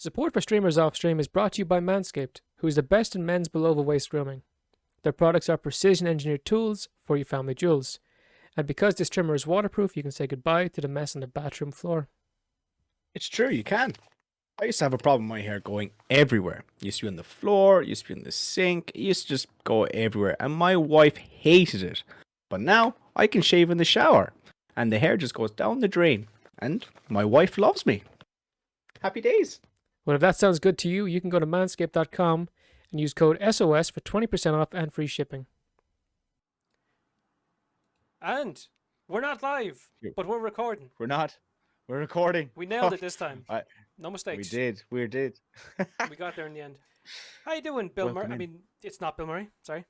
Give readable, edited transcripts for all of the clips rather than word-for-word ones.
Support for Streamers Off Stream is brought to you by Manscaped, who is the best in men's below-the-waist grooming. Their products are precision-engineered tools for your family jewels. And because this trimmer is waterproof, you can say goodbye to the mess on the bathroom floor. It's true, you can. I used to have a problem with my hair going everywhere. It used to be on the floor, it used to be in the sink, it used to just go everywhere. And my wife hated it. But now I can shave in the shower. And the hair just goes down the drain. And my wife loves me. Happy days. Well, if that sounds good to you, you can go to manscaped.com and use code SOS for 20% off and free shipping. And we're not live, but we're recording. We're not. We're recording. We nailed it this time. No mistakes. We did. We did. We got there in the end. How you doing, Bill Murray? I mean, it's not Bill Murray. Sorry.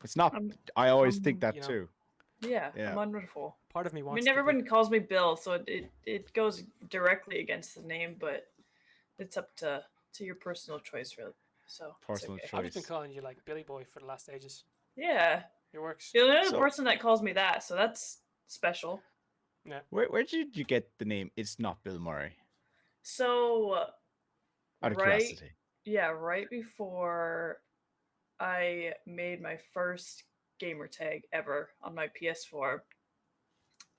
It's not. I always think that too. Yeah, I'm wonderful. Part of me wants. I mean, everyone calls me Bill, so it goes directly against the name, but it's up to your personal choice, really. So personal choice. I've just been calling you like Billy Boy for the last ages. Yeah, it works. You're the only person that calls me that, so that's special. Yeah. Where did you get the name? It's not Bill Murray. So, out of curiosity. Yeah, right before I made my first gamer tag ever on my PS4,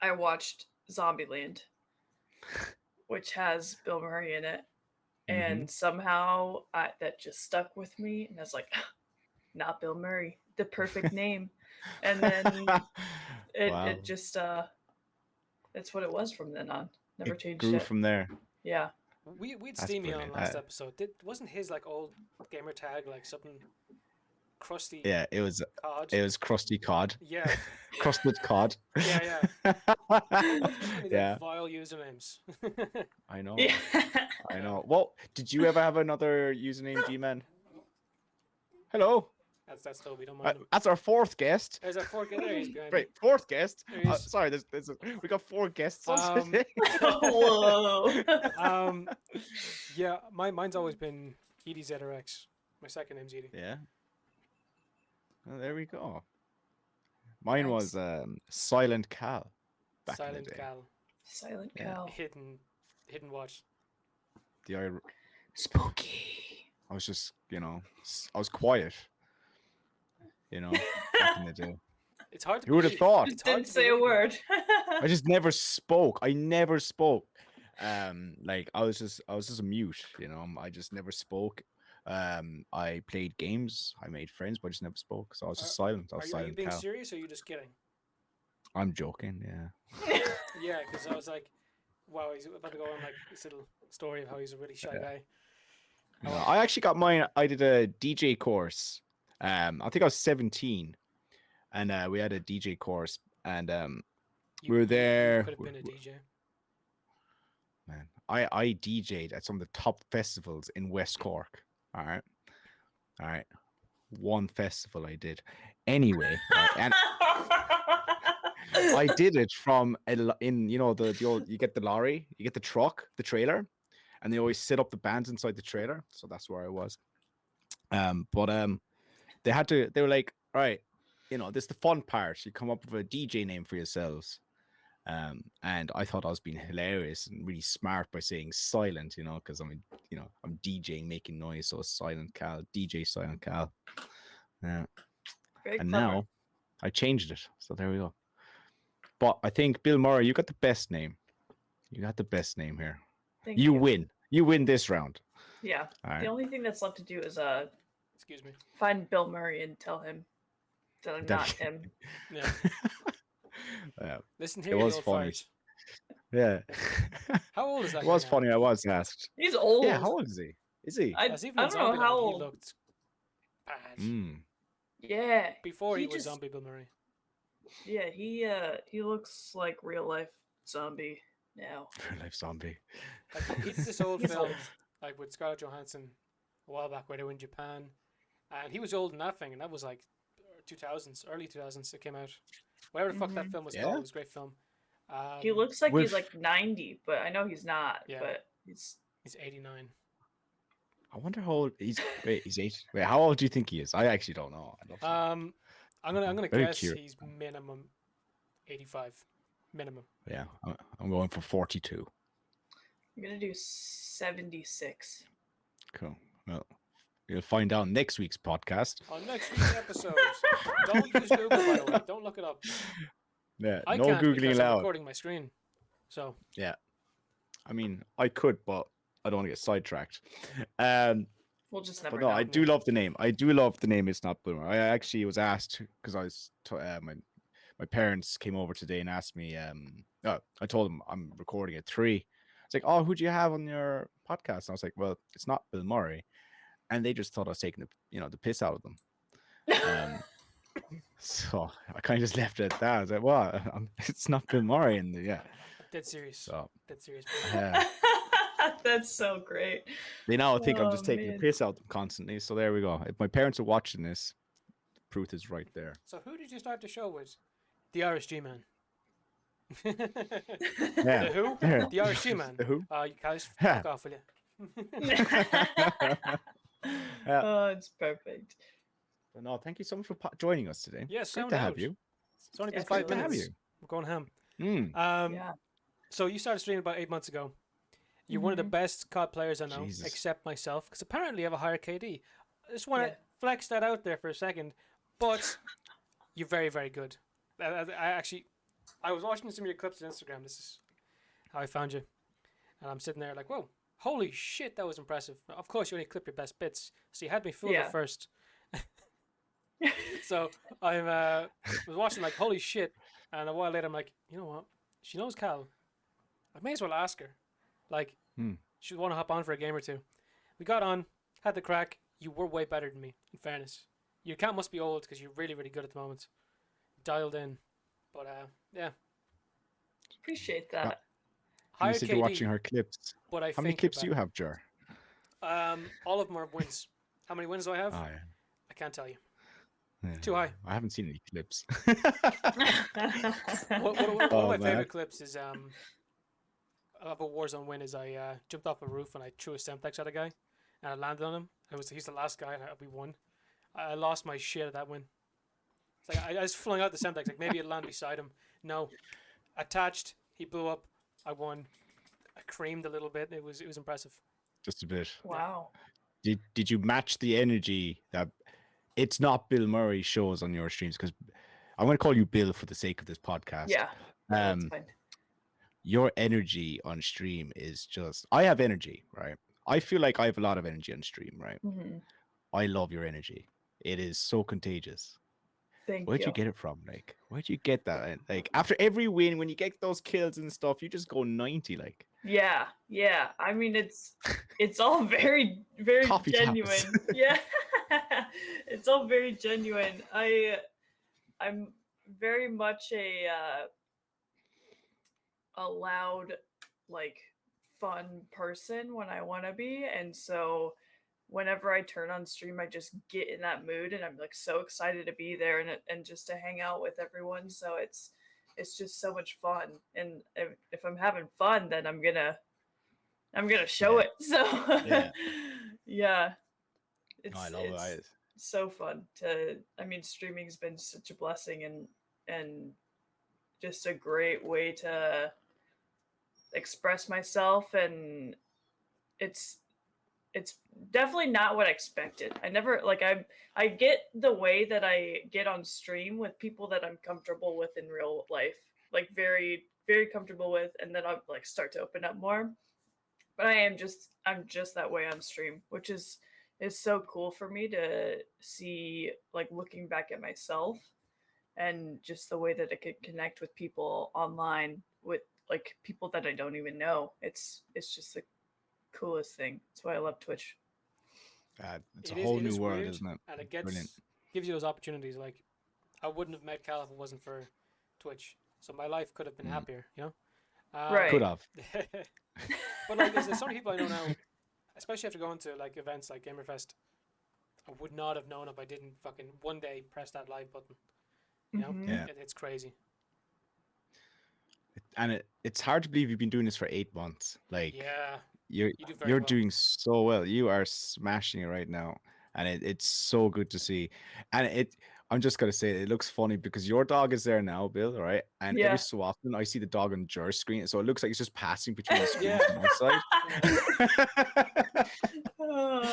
I watched Zombieland, which has Bill Murray in it, and somehow that just stuck with me, and I was like, not Bill Murray, the perfect name, and then it just that's what it was from then on. Never changed it. Grew from there. Yeah. We'd Steamy on last episode. Wasn't his like old gamer tag like something crusty? Yeah, it was. Cod? It was crusty cod. Yeah. Crusted cod. Yeah. Yeah. Vile usernames. I know. Yeah. I know. Well, did you ever have another username, G-Man? Hello. That's Toby. Don't mind him. That's our fourth guest. There's our fourth guest. There he's behind Right, fourth guest. Sorry, we got 4 guests on today. Whoa. Yeah, mine's always been EDZRX. My second name's Edie. Yeah. Well, there we go. Mine was Silent Cal. Silent Cal. Silent Cal. Hidden watch. Spooky. I was just, I was quiet. Back in the day. It's hard to. Who would have thought? Just didn't say a word. I just never spoke. I never spoke. Like I was just a mute. I just never spoke. I played games. I made friends, but I just never spoke. So I was just silent. I was silent. Are you being serious, or are you just kidding? I'm joking. Yeah. Yeah, because I was like, wow, he's about to go on like this little story of how he's a really shy guy. No, I actually got mine. I did a DJ course. I think I was 17, and we had a DJ course, and we were there. You could have been a DJ. Man, I DJ'd at some of the top festivals in West Cork. All right. One festival I did. Anyway, and I did it from the old. You get the lorry, you get the truck, the trailer, and they always set up the bands inside the trailer. So that's where I was. They were like, all right, this is the fun part. You come up with a DJ name for yourselves. And I thought I was being hilarious and really smart by saying silent, because I'm DJing, making noise. So Silent Cal, DJ Silent Cal. Yeah. And now I changed it. So there we go. But I think, Bill Murray, you got the best name. You got the best name here. You win. You win this round. Yeah. Right. The only thing that's left to do is excuse me, find Bill Murray and tell him that I'm not him. Yeah. Listen here, it was funny. Fight. Yeah. How old is that? It was funny. I was asked. He's old. Yeah. How old is he? Is he? I don't know how old. He looked bad. Yeah. Before he was Zombie Bill Murray. Yeah, he looks like real life zombie now. Real life zombie. Like, it's this old film, like with Scarlett Johansson, a while back where they were in Japan, and he was old in that thing, and that was like 2000s, early 2000s. It came out. Whatever the fuck that film was called, it was a great film. He looks like he's like 90, but I know he's not. Yeah. But he's 89. I wonder how old he's. Wait, he's 8. Wait, how old do you think he is? I actually don't know. I'm gonna guess he's minimum 85. Minimum. Yeah, I'm going for 42. I'm gonna do 76. Cool. Well, you'll find out next week's podcast. On next week's episode. Don't use Google, by the way. Don't look it up. Yeah, I no can't googling because I'm allowed. recording my screen. So Yeah, I mean, I could, but I don't want to get sidetracked. We'll just never But no, know. I do love the name. I do love the name. It's not Boomer. I actually was asked because I was my parents came over today and asked me. I told them I'm recording at 3. It's like, oh, who do you have on your podcast? And I was like, well, it's not Bill Murray, and they just thought I was taking the piss out of them. So I kind of just left it at that. I was like, well, it's not Bill Murray, and yeah, dead serious. so Dead serious. yeah. That's so great. They now think I'm just Oh, taking man. the piss out of them constantly. So there we go. If my parents are watching this, proof is right there. So who did you start the show with? The RSG man. Yeah. The who? Yeah. The RSG man. The who? You guys, fuck off, will you? Yeah. Oh, it's perfect. But no, thank you so much for joining us today. Yes, Great no to have doubt. you. It's only been Yeah, 5 good to have minutes. you. We're going ham. Mm. Yeah. So you started streaming about 8 months ago. You're one of the best COD players I know, Jesus. except myself, because apparently you have a higher KD. I just want to Yeah. flex that out there for a second, but you're very, very good. I was watching some of your clips on Instagram. This is how I found you, and I'm sitting there like, whoa, holy shit, that was impressive. Of course, you only clip your best bits, so you had me fooled Yeah. at first. So I was watching like, holy shit, and a while later I'm like, you know what? She knows Cal. I may as well ask her. Like, she'd want to hop on for a game or two. We got on, had the crack. You were way better than me, in fairness. Your account must be old because you're really, really good at the moment. Dialed in. But, yeah. Appreciate that. Higher You said KD, you're watching her clips. but I How many think clips do you have, Jer? all of them are wins. How many wins do I have? Oh, yeah. I can't tell you. Yeah. Too high. I haven't seen any clips. One of Oh, my man. favorite clips is of a Warzone win is I jumped off a roof and I threw a Semtex at a guy and I landed on him. He's the last guy and we won. I lost my shit at that win. It's like I just flung out the Semtex like maybe it'd land beside him. No, attached. He blew up. I won. I creamed a little bit. It was impressive. Just a bit. Wow. Did you match the energy that It's Not Bill Murray shows on your streams? Because I'm going to call you Bill for the sake of this podcast. Yeah. That's Um, fine. your energy on stream is just. I have energy, right? I feel like I have a lot of energy on stream, right? Mhm. I love your energy. It is so contagious. Thank Where'd you get it from? Like, where'd you get that? And, like, after every win, when you get those kills and stuff, you just go 90. Like, Yeah, yeah. I mean, it's all very, very Coffee taps. genuine. Yeah, it's all very genuine. I'm very much a loud, like, fun person when I want to be, and so whenever I turn on stream, I just get in that mood, and I'm like so excited to be there and just to hang out with everyone. So it's just so much fun, and if I'm having fun, then I'm gonna show Yeah. it. So Yeah. yeah, I love it. so fun I mean, streaming's been such a blessing and just a great way to express myself, and it's definitely not what I expected. I never like I get the way that I get on stream with people that I'm comfortable with in real life, like very, very comfortable with, and then I'll like start to open up more. But I'm just that way on stream, which is so cool for me to see, like looking back at myself and just the way that I could connect with people online, with like people that I don't even know. It's just the coolest thing. That's why I love Twitch. It's It a is- whole it new is world, weird, isn't it? And it Brilliant. gives you those opportunities. Like, I wouldn't have met Cal if it wasn't for Twitch. So my life could have been happier, you know? Right. Could have. But like, there's so many people I know now, especially after going to like events like Gamerfest. I would not have known if I didn't fucking one day press that live button. You know, Mhm. Yeah. it's crazy. And it's hard to believe you've been doing this for 8 months. Like, Yeah, you're you do very you're well. doing so well. You are smashing it right now, and it's so good to see. And I'm just gonna say it looks funny because your dog is there now, Bill, right? And Yeah. every so often I see the dog on Jer's screen, so it looks like it's just passing between the screen Yeah. to my side. Oh,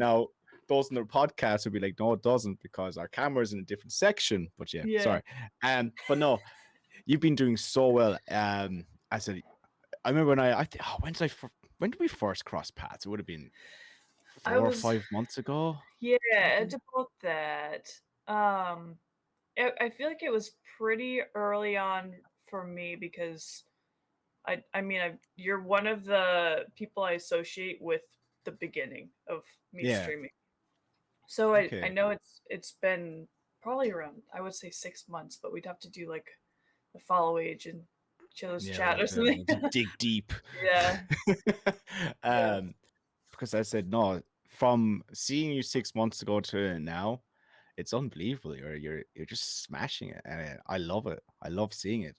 Now, those in the podcast would be like, no, it doesn't, because our camera's in a different section. But yeah, Yeah. sorry. But no, you've been doing so well. I said, I remember when when did we first cross paths? It would have been I 4 or was 5 months ago. Yeah, it's about that. I feel like it was pretty early on for me because I mean you're one of the people I associate with the beginning of me Yeah. streaming. So I Okay. know it's been probably around, I would say 6 months, but we'd have to do like a follow age and Chill's Yeah, chat we'll or something. have to dig deep. Yeah. Yeah. Because I said no. From seeing you 6 months ago to now, it's unbelievable. You're just smashing it, and I love it. I love seeing it.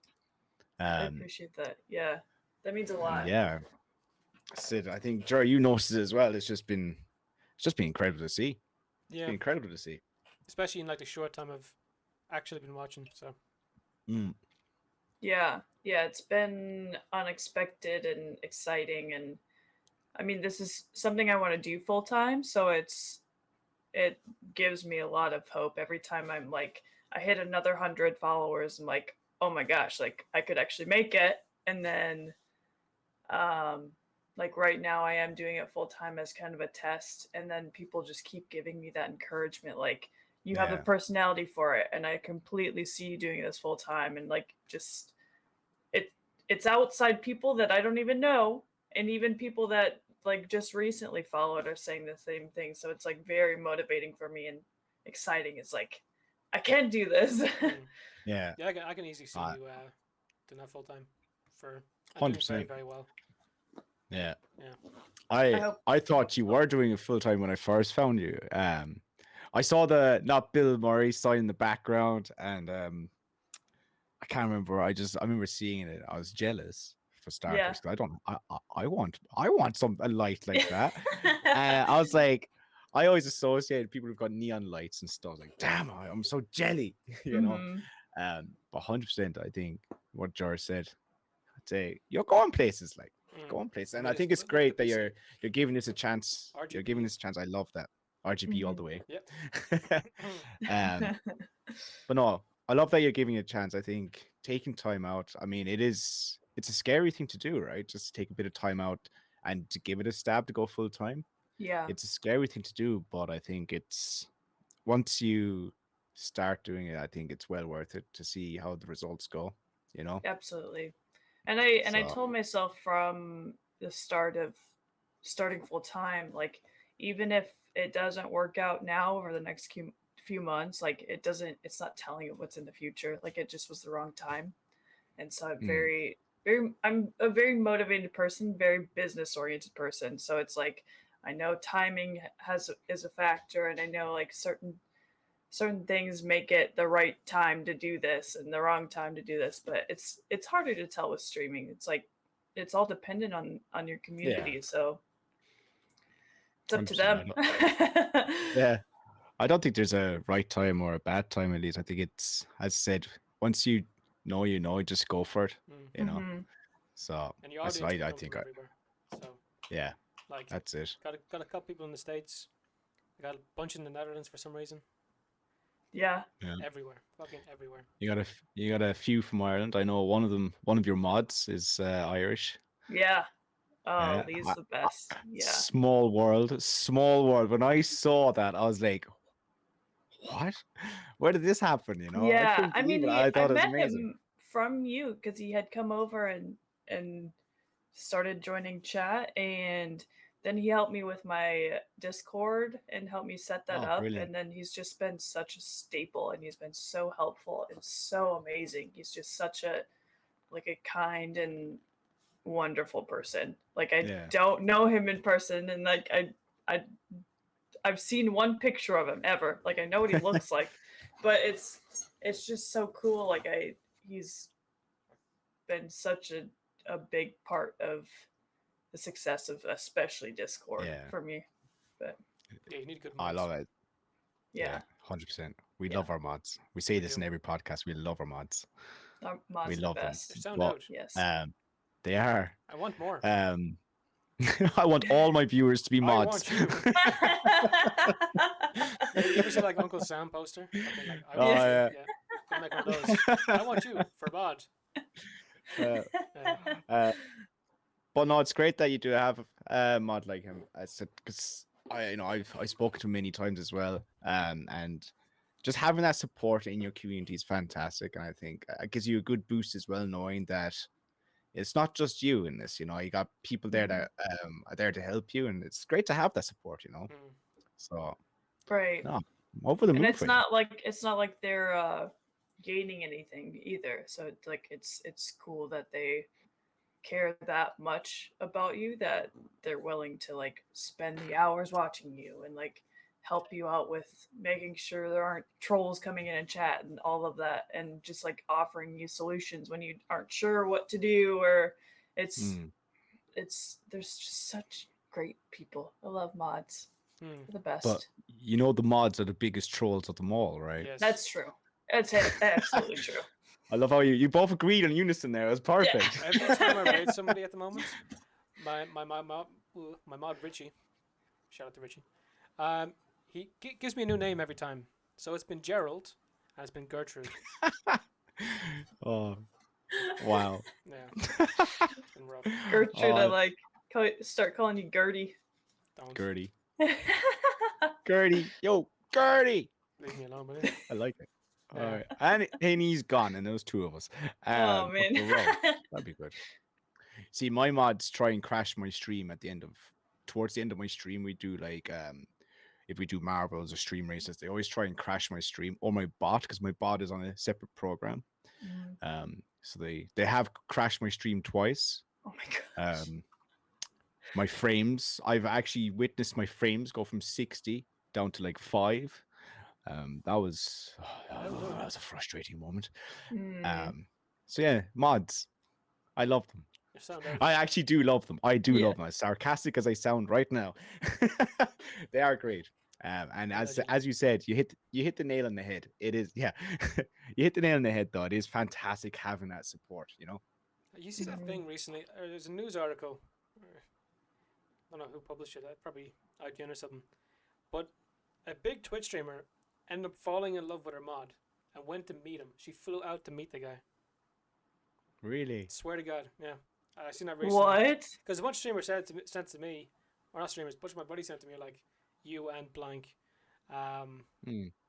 I appreciate that. Yeah. That means a lot. Yeah, Sid, I think Jerry, you noticed it as well. It's just been incredible to see. It's Yeah, been incredible to see. especially in like the short time I've actually been watching. So Yeah, it's been unexpected and exciting, and I mean this is something I want to do full time, so it gives me a lot of hope every time I'm like I hit another 100 followers. I'm like, oh my gosh, like I could actually make it. And then like right now I am doing it full time as kind of a test, and then people just keep giving me that encouragement, like you have the Yeah. personality for it, and I completely see you doing this full time, and like just it's outside people that I don't even know, and even people that like just recently followed are saying the same thing. So it's like very motivating for me and exciting. It's like I can do this. Yeah, yeah, I can easily see you doing that full time for and doing 100%. very, very well. Yeah. Yeah. I thought you were doing it full time when I first found you. I saw the Not Bill Murray sign in the background, and I can't remember. I remember seeing it. I was jealous for starters, because I want a light like that. I was like, I always associate people who've got neon lights and stuff. Like, damn, I'm so jelly, you know. But 100%, I think what George said. I'd say you're going places, like going places, and I think it's great that you're giving this a chance. RGB. You're giving this a chance. I love that RGB all the way. Yep. But no, I love that you're giving it a chance. I think taking time out, I mean, it's a scary thing to do, right? Just to take a bit of time out and to give it a stab to go full time. Yeah. It's a scary thing to do, but I think it's once you start doing it, I think it's well worth it to see how the results go, you know? Absolutely. And I So- told myself from the start of starting full time, like even if it doesn't work out now over the next few months, like it's not telling you what's in the future. Like it just was the wrong time. And so I'm I'm a very motivated person, very business oriented person. So it's like I know timing is a factor, and I know like certain things make it the right time to do this and the wrong time to do this, but it's harder to tell with streaming. It's like it's all dependent on your community, so it's up to 100%. them. Yeah. I don't think there's a right time or a bad time, at least. I think it's, as I said, once you know, just go for it, you know? So, And your that's audience I will come think, from everywhere. So yeah, like that's it. got a couple people in the States. I got a bunch in the Netherlands for some reason. Yeah. Everywhere. Fucking everywhere. You got a few from Ireland. I know one of your mods is Irish. Yeah. Oh, Yeah. he's the best. Yeah. Small world. When I saw that, I was like, what? Where did this happen? You know? Yeah. couldn't I mean, believe it. I I thought it was met amazing. him from you because he had come over and started joining chat, and then he helped me with my Discord and helped me set that up. Brilliant. And then he's just been such a staple, and he's been so helpful and so amazing. He's just such a kind and wonderful person. Like I don't know him in person, and like I've seen one picture of him ever. Like I know what he looks like, but it's just so cool. Like he's been such a big part of the success of especially Discord for me. But yeah, you need good I mods. love it. Yeah, 100%. We love our mods. We say this in every podcast. We love our mods. our mods We are love the them. best. Sound out. Yes. They are. I want more. I want all my viewers to be I mods. want you. You ever see like Uncle Sam poster? Fucking, like, I Oh, want you. yeah. Yeah. Gonna make one of those. I want you for mod. Uh, Yeah. but no, it's great that you do have a mod like him. I said because I've spoken to him many times as well. And just having that support in your community is fantastic, and I think it gives you a good boost as well, knowing that it's not just you in this. You know, you got people there that are there to help you, and it's great to have that support. You know, Mm. so Right. no, I'm over the moon And it's for not like they're gaining anything either. So it's like it's cool that they care that much about you that they're willing to like spend the hours watching you and like help you out with making sure there aren't trolls coming in and chat and all of that, and just like offering you solutions when you aren't sure what to do, or it's you. there's just such great people. I love mods. Mm. They're the best. But you know the mods are the biggest trolls of them all, right? Yes. That's true. That's absolutely true. I love how you both agreed on unison there. It was perfect. Every time I raid somebody at the moment, my mod Richie, shout out to Richie, he gives me a new name every time. So it's been Gerald and it's been Gertrude. Oh, wow. Yeah, it's been rough. Gertrude, I Oh. like start calling you Gertie. Don't Gertie. Gertie. Yo, Gertie. leave me alone, will you? I like it. All Yeah. right. And he's gone, and those two of us. Oh but man. we're all- that'd be good. See, my mods try and crash my stream towards the end of my stream. We do like if we do marbles or stream races, they always try and crash my stream or my bot, because my bot is on a separate program. So they have crashed my stream twice. Oh my gosh. My frames, I've actually witnessed my frames go from 60 down to like 5. That was a frustrating moment. So yeah, mods, I love them. You sound out. I actually do love them. I do Yeah. love them. As sarcastic as I sound right now, they are great. And as you said, you hit the nail on the head. It is, yeah, you hit the nail on the head though. It is fantastic having that support. You know. You see that thing recently? There's a news article. I don't know who published it. Probably IGN or something. But a big Twitch streamer ended up falling in love with her mod and went to meet him. She flew out to meet the guy. Really? Swear to God, yeah. I seen that recently. What? Because a bunch of streamers sent to me, or not streamers, a bunch of my buddies sent to me like you and blank. Yeah,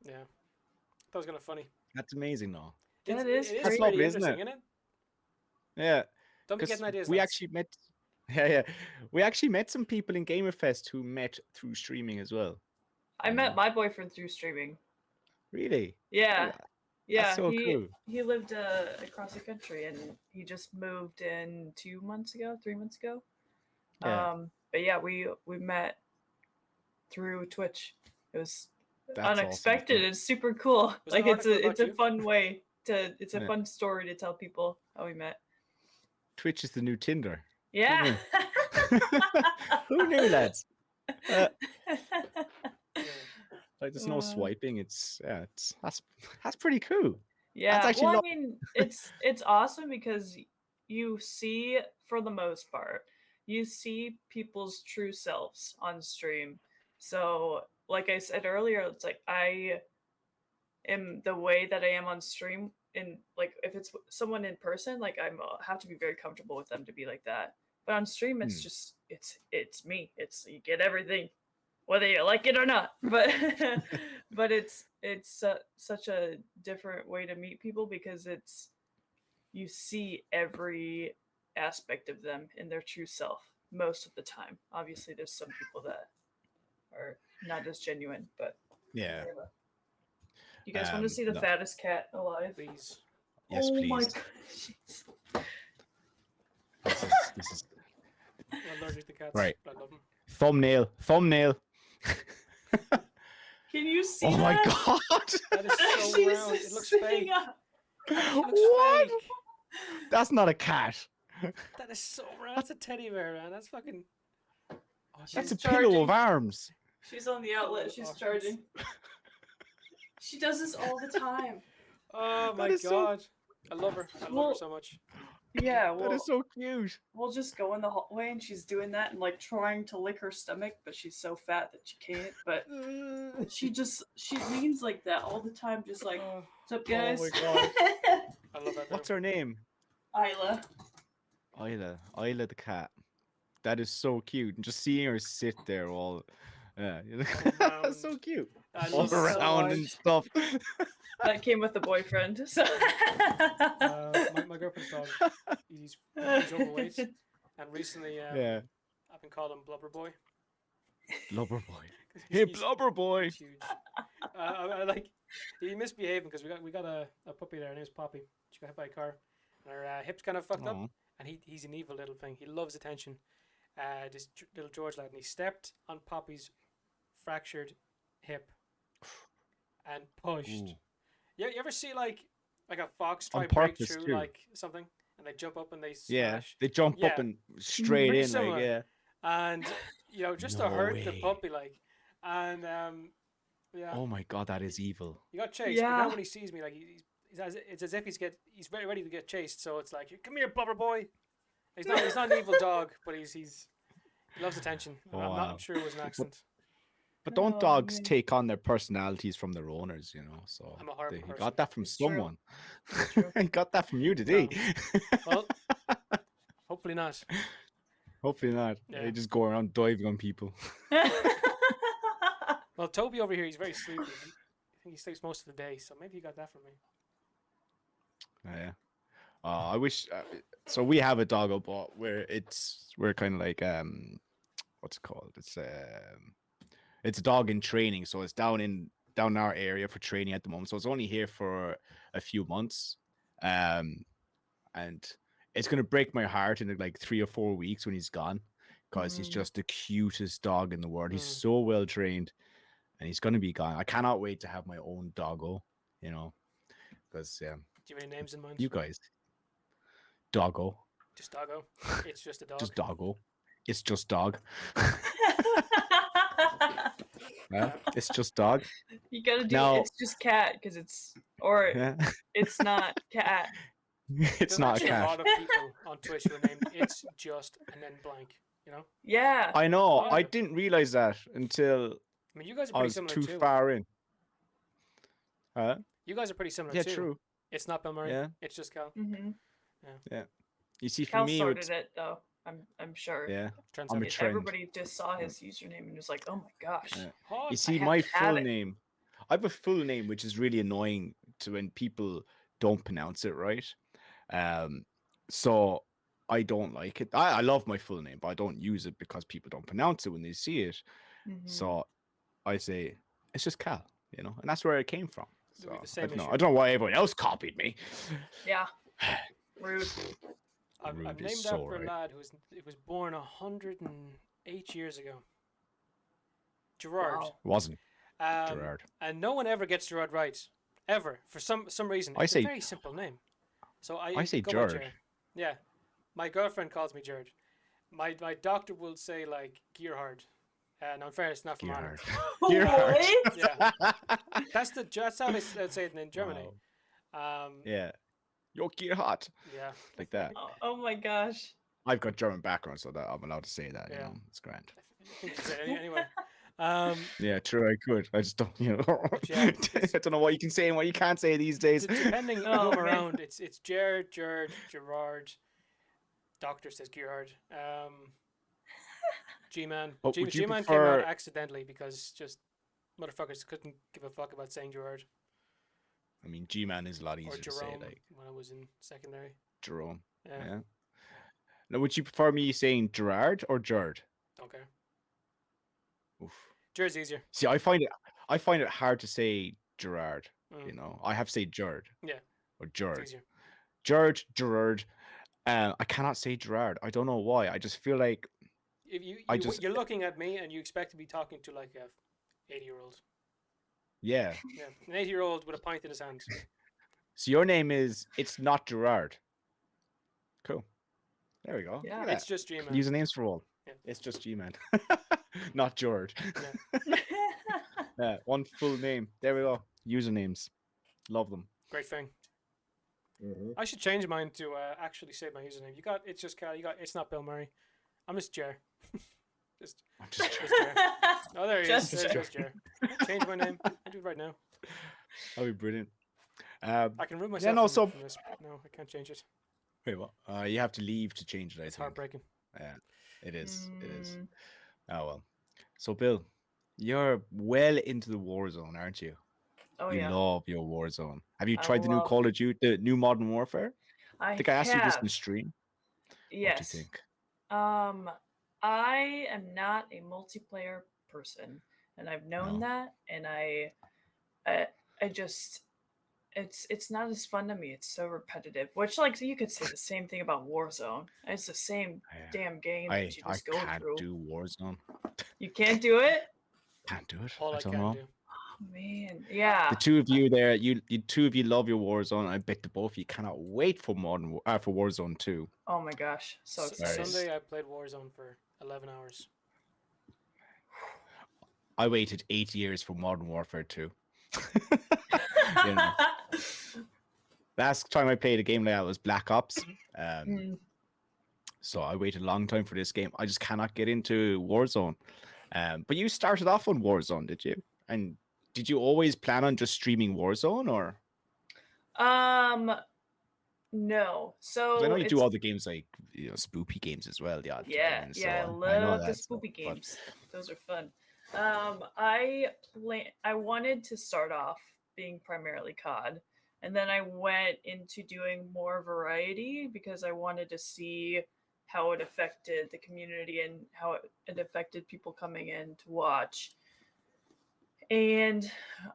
that was kind of funny. That's amazing, though. That is It is That's pretty lovely, isn't interesting, it? isn't it? Yeah. Don't be 'Cause getting ideas. we lads. actually met. Yeah. We actually met some people in Gamerfest who met through streaming as well. I met my boyfriend through streaming. Really? Yeah. Yeah. That's so cool. He lived across the country and he just moved in 3 months ago. Yeah. But yeah, we met through Twitch. It was That's awesome. unexpected. It's super cool. Was Like there an it's article a about you? fun way to Yeah. fun story to tell people how we met. Twitch is the new Tinder. Yeah. Who knew, lads? Yeah. Like there's no Uh, swiping. That's pretty cool. Yeah, actually well, lo- I mean, it's awesome because you see, for the most part, you see people's true selves on stream. So, like I said earlier, it's like I am the way that I am on stream. And like, if it's someone in person, like I have to be very comfortable with them to be like that. But on stream, it's just it's me. It's you get everything, whether you like it or not. But but it's such a different way to meet people because you see every aspect of them in their true self most of the time. Obviously, there's some people that are not as genuine, but Yeah. whatever. You guys want to see the no. fattest cat alive? Please. Yes, oh please. my gosh. This is I'm allergic to cats. Right. But I love them. thumbnail. Can you see Oh my that? god! That is so She's round. It just looks sitting fake. up. It looks What? fake. That's not a cat. That is so round. That's a teddy bear, man. That's fucking. Oh, That's a She's pillow charging. of arms. She's on the outlet. She's Oh, charging. She does this all the time. Oh my is so- god. I love her. I love Well, her so much. Yeah, That is so cute. we'll just go in the hallway and she's doing that and like trying to lick her stomach, but she's so fat that she can't. But she leans like that all the time, just like, Oh, what's up, guys? my God. I love that. What's though. her name? Isla. Isla the cat. That is so cute. And just seeing her sit there all, that's so Around. cute. I All love so it. around and much. stuff. That came with the boyfriend. So My girlfriend's dog. He's overweight, and recently Yeah. I've been calling him Blubber Boy. Blubber boy. 'Cause Hey, he's- Blubber boy. he's huge. I like he misbehaving because we got a puppy there. Her name's Poppy. She got hit by a car, and her hip's kind of fucked up. Aw. And he's an evil little thing. He loves attention. This little George lad, and he stepped on Poppy's fractured hip and pushed. Ooh. You ever see like a fox try On to break purpose, through too. like something, and they jump up and they Yeah. smash? They jump up Yeah. and straight Pretty in, similar. like, yeah. And just to No hurt the way. puppy, like, and yeah, Oh my God, that is evil. he got chased. But Yeah. now when he sees me, like it's as if he's very ready to get chased. So it's like, come here, Blubber Boy. He's not an evil dog, but he loves attention. Wow. I'm sure it was an accident. But don't Oh, dogs man. take on their personalities from their owners, So I'm a horrible he person. got that from It's true. someone. It's true. He got that from you today. Well, hopefully not. Hopefully not. Yeah. They just go around diving on people. Well, Toby over here, he's very sleepy. I think he sleeps most of the day, so maybe he got that from me. Yeah. I wish. So we have a doggo, but we're kind of like what's it called? It's a dog in training, so it's down in our area for training at the moment. So it's only here for a few months, and it's gonna break my heart in like 3 or 4 weeks when he's gone, because he's Mm. just the cutest dog in the world. He's Mm. so well trained, and he's gonna be gone. I cannot wait to have my own doggo, because Do you have any names in mind? you guys, doggo, Just doggo. It's just a dog. just doggo. It's just dog. Yeah, it's just dog. You gotta do Now- it's just cat because or Yeah. it's not cat. It's There's not a actually cat. lot of people on Twitch who are named It's Just and then blank. Yeah. I know. Yeah. I didn't realize that until I mean, you guys are I pretty was similar too too. far in. You guys are pretty similar Yeah, too. true. It's not Bill Murray. Yeah. It's just Cal. Mm-hmm. You see, for Cal me, started it's, it though. I'm sure. yeah. Turns I'm out. a trend. Everybody just saw his username and was like, "Oh my gosh." Yeah. Hot. You see, have my to have full it. name. I have a full name, which is really annoying to when people don't pronounce it right. So I don't like it. I love my full name, but I don't use it because people don't pronounce it when they see it. Mhm. So I say it's just Cal, and that's where it came from. We So have the I same don't know. issue. I don't know why everyone else copied me. Yeah. Rude. I'm Rude is named so after right. a lad who was born 108 years ago. Gerard. Wow. Wasn't Um, Gerard. And no one ever gets Gerard right, ever, for some reason. I It's say- a very simple name. So I say go by Gerard. Gerard. Yeah, my girlfriend calls me Gerard. My doctor will say like Gerhard. No, in fairness, not from Ireland. Gerard. What? Yeah, that's how they say it in Germany. Wow. Yeah. Yo, Gerhard. Yeah. Like that. Oh my gosh. I've got German background, so that I'm allowed to say that. Yeah. It's grand. I think you said it anyway. Yeah, true. I could. I just don't. yeah, I don't know what you can say and what you can't say these days. Depending who Oh, I'm man. around, it's Gerard, Gerard. Doctor says Gerard. G-Man. But would you G-Man prefer- came out accidentally because just motherfuckers couldn't give a fuck about saying Gerard I mean, G-Man is a lot or easier to say, Jerome like when I was in secondary. Jerome. Yeah. Yeah. Now, would you prefer me saying Gerard or Gerd? Don't care. Oof. Gerard's easier. See, I find it hard to say Gerard. Mm, I have to say Gerd. Yeah. Or it's Gerd. easier. Gerard. I cannot say Gerard. I don't know why. I just feel like If you, I you just- you're looking at me and you expect to be talking to like a 80-year-old. yeah. Yeah, an 80-year-old with a pint in his hand. So your name is It's Not Gerard. Cool. There we go. Yeah. Look at It's just G-Man. that. Usernames for all. Yeah. It's just G-Man. Not George. One full name. There we go. Usernames. Love them. Great thing. I should change mine to actually say my username. You got it's just Carl. You got it's not Bill Murray. I'm just Jer. just I'm just Jer. Oh, there he Just is. There Jer. goes Jer. Change my name. I'll do it right now. That'd be brilliant. I can remove Yeah, myself no, from, so- from this. No, I can't change it. Wait, what? You have to leave to change it. I It's think. heartbreaking. Yeah, it is. It is. Mm, Oh well. So Bill, you're well into the war zone, aren't you? Oh You yeah, love your war zone. Have you I tried the new love- Call of Duty, the new Modern Warfare? I think I asked you this in have. stream. Yes. What do you think? I am not a multiplayer person, and I've known No. that, and I just it's not as fun to me. It's so repetitive. Which, like, you could say the same thing about Warzone. It's the same Yeah. damn game I that you just go can't through. do Warzone. You can't do it. Can't do it. All I don't can know. do. Oh, man, yeah. The two of you there, you two of you love your Warzone. I bet the both of you cannot wait for for Warzone 2. Oh my gosh, so excited. Sunday I played Warzone for 11 hours. I waited 8 years for Modern Warfare 2. You know, last time I played a game like that was Black Ops. Mm. So I waited a long time for this game. I just cannot get into Warzone. But you started off on Warzone, did you? And did you always plan on just streaming Warzone, or? No. 'Cause So I know you do it's- all the games like spoopy games as well. The odd time Yeah, and so yeah, I on. I know love the that, so, spoopy but- games. Those are fun. I wanted to start off being primarily COD, and then I went into doing more variety because I wanted to see how it affected the community and how it affected people coming in to watch. And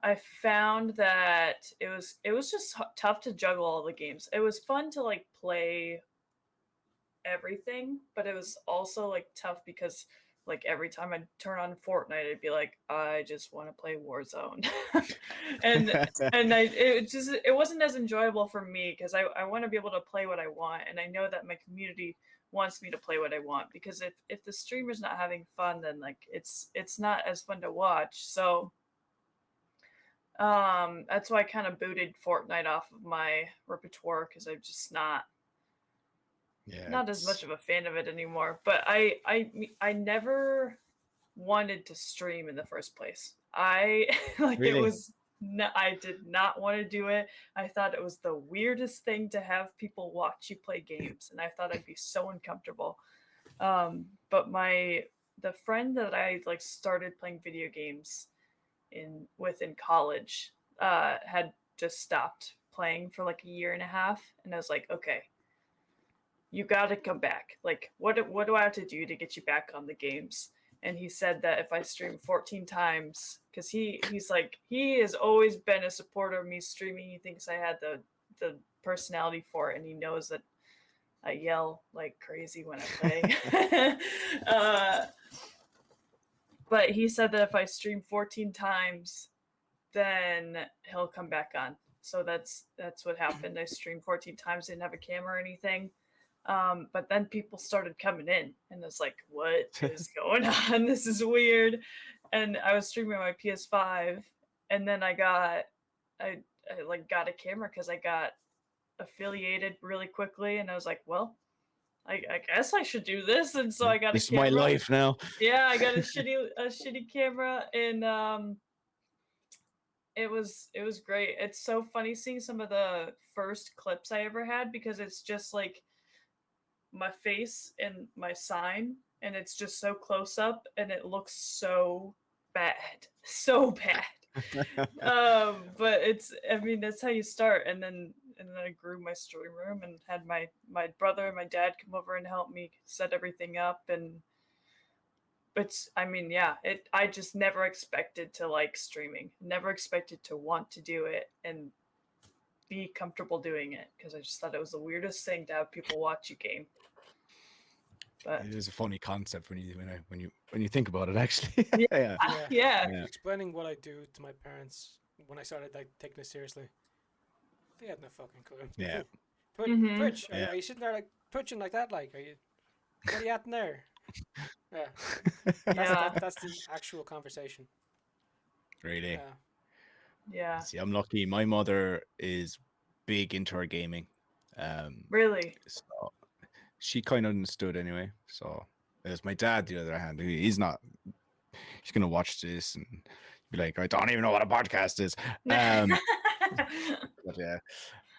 I found that it was just tough to juggle all the games. It was fun to like play everything, but it was also like tough because like every time I'd turn on Fortnite, I'd be like, I just want to play Warzone, and it wasn't as enjoyable for me because I want to be able to play what I want, and I know that my community wants me to play what I want, because if the streamer's not having fun, then like it's not as fun to watch. So that's why I kind of booted Fortnite off of my repertoire, because I'm just not as much of a fan of it anymore. But I never wanted to stream in the first place. I like Really? it was I did not want to do it. I thought it was the weirdest thing to have people watch you play games, and I thought I'd be so uncomfortable. But the friend that I like started playing video games in college had just stopped playing for like a year and a half, and I was like, okay, you got to come back. Like, what do I have to do to get you back on the games? And he said that if I stream 14 times, because he's like, he has always been a supporter of me streaming. He thinks I had the personality for it, and he knows that I yell like crazy when I play. But he said that if I stream 14 times, then he'll come back on. So that's what happened. I streamed 14 times, didn't have a camera or anything. But then people started coming in, and I was like, what is going on? This is weird. And I was streaming my PS5, and then I got a camera because I got affiliated really quickly, and I was like, well, I guess I should do this. And so I got This a camera. is my life now. Yeah, I got a shitty camera, and it was great. It's so funny seeing some of the first clips I ever had, because it's just like my face and my sign, and it's just so close up, and it looks so bad. But that's how you start. And then I grew my stream room and had my brother and my dad come over and help me set everything up. And I just never expected to like streaming, never expected to want to do it and be comfortable doing it, because I just thought it was the weirdest thing to have people watch you game. But It is a funny concept when you think about it, actually. Yeah. Yeah. yeah. Explaining what I do to my parents when I started like taking it seriously, they had no fucking clue. Yeah. Mhm. Twitch, Yeah. are you sitting there like twitching like that? Like, what are you at in there? Yeah, Yeah. that's the actual conversation. Really. Yeah. Yeah. See, I'm lucky. My mother is big into her gaming. Really? So she kind of understood anyway. So there's my dad, the other hand. He's not. He's gonna watch this and be like, I don't even know what a podcast is. But yeah.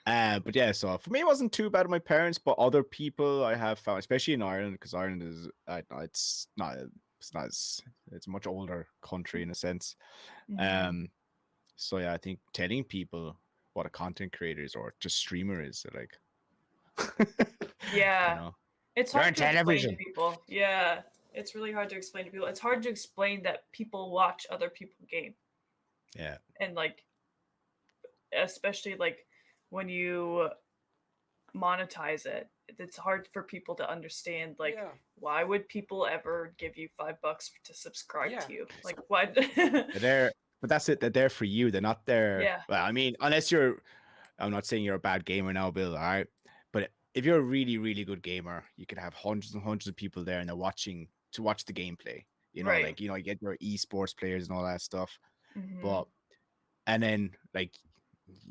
But yeah, so for me, it wasn't too bad with my parents, but other people I have found, especially in Ireland, because Ireland is, it's not, it's a much older country in a sense. Mhm. So yeah, I think telling people what a content creator is or just streamer is, they're like, Yeah. you know, It's you're hard on to explain to television. people. Yeah. It's really hard to explain to people. It's hard to explain that people watch other people game. Yeah. And like, especially like when you monetize it, it's hard for people to understand. Like, Yeah. why would people ever give you $5 to subscribe Yeah. to you? Like, what? They're there, but that's it. They're there for you. They're not there. Yeah. Well, I mean, unless you're, I'm not saying you're a bad gamer now, Bill. All right. But if you're a really, really good gamer, you could have hundreds and hundreds of people there and they're watching to watch the gameplay. You know, Right. like, you get your esports players and all that stuff. Mhm. But, and then like,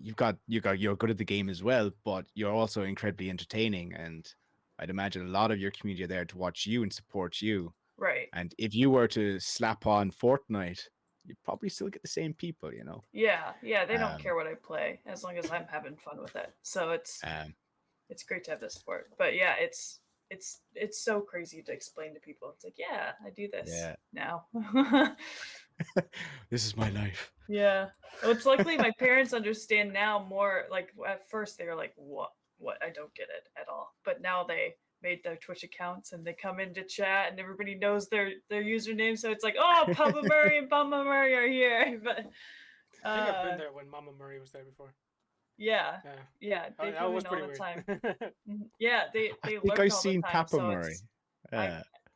you're good at the game as well, but you're also incredibly entertaining. And I'd imagine a lot of your community are there to watch you and support you. Right. And if you were to slap on Fortnite, you'd probably still get the same people, Yeah. Yeah. They don't Um, care what I play as long as I'm having fun with it. So it's great to have the support. But yeah, it's so crazy to explain to people. It's like, yeah, I do this Yeah. now. This is my life. Yeah. Well, it's luckily my parents understand now more. Like at first they were like, what? I don't get it at all. But now they made their Twitch accounts and they come into chat and everybody knows their username. So it's like, oh, Papa Murray and Mama Murray are here. But I think I've been there when Mama Murray was there before. yeah. Yeah. Yeah. They That come was in all pretty the weird. time. Yeah, they I think lurk I've all seen the time. Papa So Murray.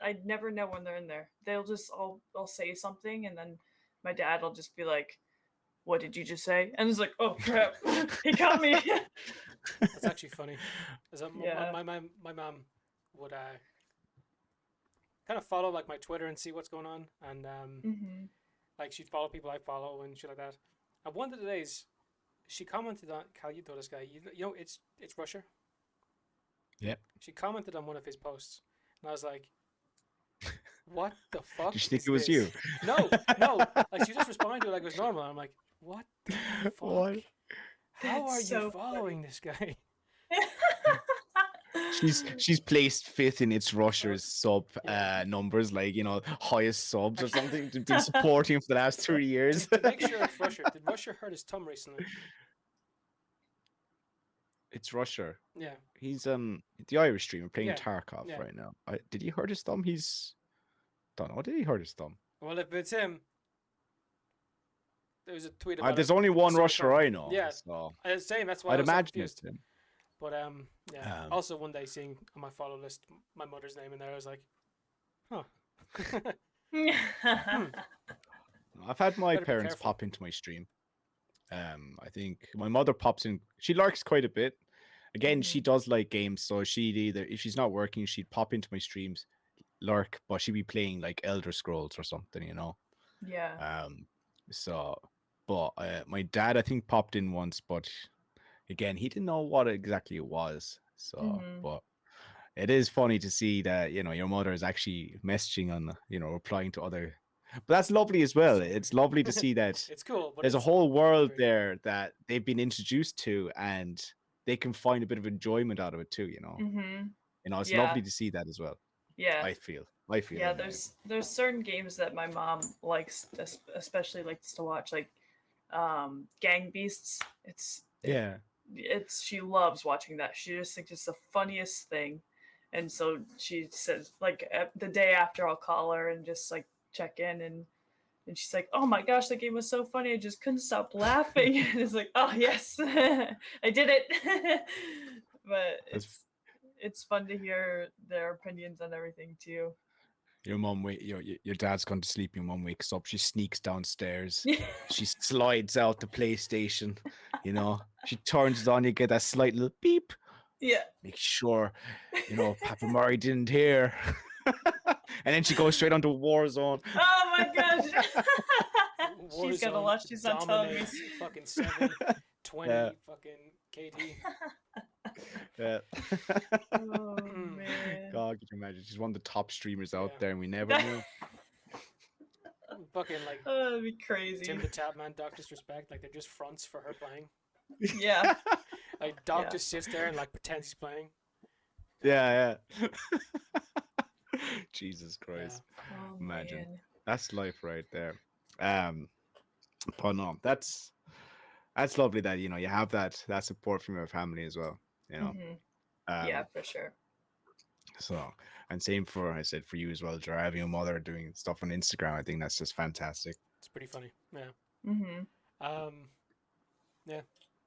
I never know when they're in there. They'll just I'll say something and then my dad will just be like, what did you just say? And it's like, oh crap, he got me. That's actually funny. Yeah. My mom would kind of follow like my Twitter and see what's going on, and Mhm. like she'd follow people I follow and shit like that. And one of the days, she commented on Cal. You know this guy. You know it's Russia. Yep. She commented on one of his posts, and I was like, "What the fuck?" Did you think is it was this? you? No. Like she just responded to it like it was normal. I'm like, "What the fuck? What? How That's are so you following this guy?" She's placed fifth in its Russia's sub Yeah. numbers, like highest subs or something. They've been supporting him for the last 3 years. To make sure it's Russia. Did Russia hurt his thumb recently? It's Russia. Yeah. He's the Irish streamer playing Yeah, Tarkov yeah. right now. Did he hurt his thumb? Don't know. Did he hurt his thumb? Well, if it's him, there was a tweet about There's it. only one So Russia sorry. I know. Yeah. So Same. That's why I I'd was so imagine it's confused. him. But yeah. Also, one day seeing on my follow list my mother's name in there, I was like, huh. I've had my Better be parents careful. pop into my stream. I think my mother pops in. She lurks quite a bit. Again, she does like games, so she'd either, if she's not working, she'd pop into my streams, lurk, but she'd be playing like Elder Scrolls or something, Yeah. So, but my dad, I think, popped in once, but again, he didn't know what exactly it was. So, Mhm. but it is funny to see that your mother is actually messaging on, replying to other. But that's lovely as well. It's lovely to see that It's cool. But there's a it's whole world very- there that they've been introduced to, and they can find a bit of enjoyment out of it too. Mhm. It's Yeah. lovely to see that as well. Yeah. I feel. Yeah, anyway. there's certain games that my mom likes, especially likes to watch, like Gang Beasts. Yeah. She loves watching that. She just thinks it's the funniest thing, and so she says like the day after I'll call her and just like check in, and she's like, "Oh my gosh, that game was so funny! I just couldn't stop laughing." And it's like, "Oh yes, I did it." But it's fun to hear their opinions on everything too. Your mom, your dad's gone to sleep. Your mom wakes up. She sneaks downstairs. She slides out the PlayStation. She turns it on. You get that slight little beep. Yeah. Make sure, Papa Murray didn't hear. And then she goes straight onto Warzone. Oh my gosh. She's got a Warzone lot. She's not telling me. dominates fucking 7, 20 Yeah. fucking KD. Yeah. Oh man. God, could you imagine? She's one of the top streamers out Yeah. there, and we never knew. Fucking like Oh, that'd be crazy. Tim the Tapman, Doc Disrespect, like they're just fronts for her playing. Yeah. Like Doc Yeah. just sits there and like pretends he's playing. Yeah, yeah. Jesus Christ. Oh, Imagine. man. That's life right there. But no, that's lovely that you have that support from your family as well. Mhm. Um, Yeah, for sure. So, and same for I said for you as well, Jar, having your mother doing stuff on Instagram. I think that's just fantastic. It's pretty funny. Yeah. Mhm. Yeah.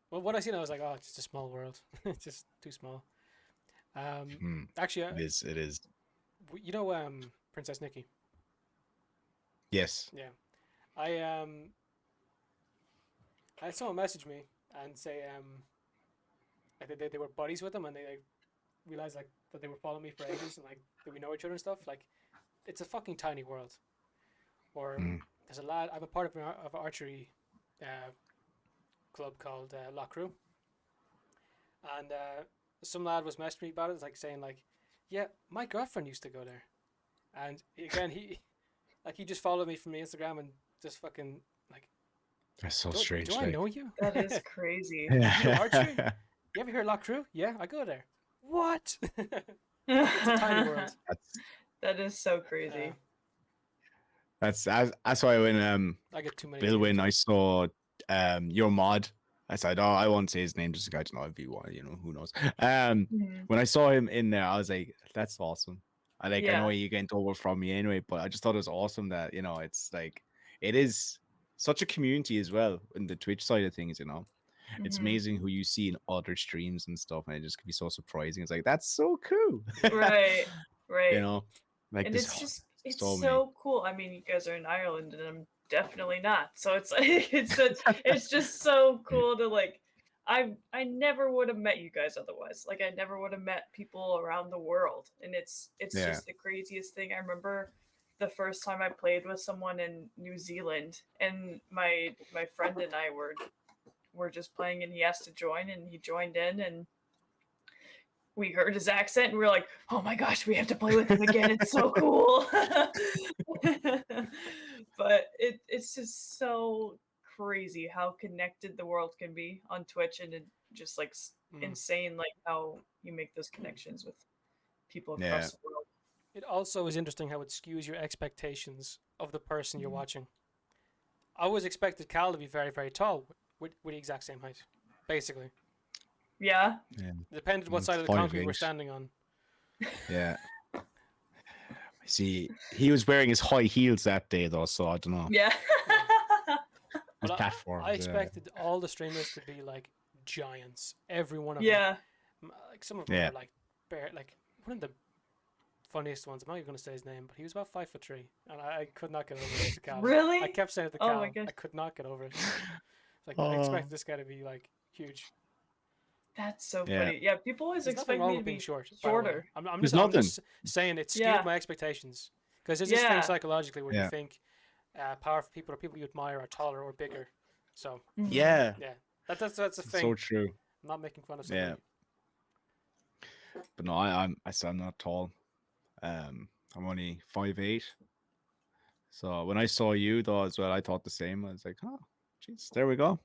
Well, when I seen it, I was like, oh, it's just a small world. It's just too small. Actually, It is. It is. you know, Princess Nikki. Yes. Yeah. I had someone message me and say like they were buddies with them and they like realized like that they were following me for ages and like that we know each other and stuff. Like, it's a fucking tiny world. Or there's a lad. I'm a part of an archery club called La Crew, and some lad was messaging me about it, like saying like, yeah, my girlfriend used to go there, and again he just followed me from the Instagram and just fucking like, That's so do strange. I know you? That is crazy. You do archery? You ever hear La Crew? Yeah, I go there. What? It's a tiny world. That is so crazy. That's why when I get too many. Bill, when I saw your mod, I said, oh, I won't say his name just in case you know if you want, who knows. Mhm. When I saw him in there, I was like, that's awesome. I I Yeah. know you get over from me anyway, but I just thought it was awesome that it's like it is such a community as well in the Twitch side of things. It's Mhm. amazing who you see in other streams and stuff, and it just can be so surprising. It's like that's so cool. Right. Right. Like And this. it's so so cool. I mean, you guys are in Ireland and I'm definitely not. So it's like it's just so cool to like I never would have met you guys otherwise. Like I never would have met people around the world. And it's Yeah. just the craziest thing. I remember the first time I played with someone in New Zealand and my friend and I were just playing and he asked to join and he joined in and we heard his accent and we were like, oh my gosh, we have to play with him again. It's so cool. But it's just so crazy how connected the world can be on Twitch and it just like insane like how you make those connections with people across Yeah. the world. It also is interesting how it skews your expectations of the person you're watching. I always expected Cal to be very, very tall with the exact same height, basically. Yeah. It depended what side of the concrete we're standing on. Yeah. See, he was wearing his high heels that day though, so I don't know. Yeah. His But platforms. I expected all the streamers to be like giants. Every one of Yeah. them. Like some of them Yeah. are like bare. Like one of the funniest ones. I'm not even going to say his name, but he was about 5'3", and I could not get over it. To Cal. Really? I kept saying it to Oh Cal. my gosh. I could not get over it. It's like I expected this guy to be like huge. That's so Yeah. funny. Yeah, people always There's expect nothing wrong me to with be being short. by the way. shorter. I'm There's just saying it skewed Yeah. my expectations because there's this Yeah. thing psychologically where Yeah. you think powerful people or people you admire are taller or bigger. So Mhm. Yeah. yeah, that's a thing. So true. I'm not making fun of Yeah. somebody. But no, I'm not tall. I'm only 5'8". So when I saw you though as well, I thought the same. I was like, oh, jeez, there we go.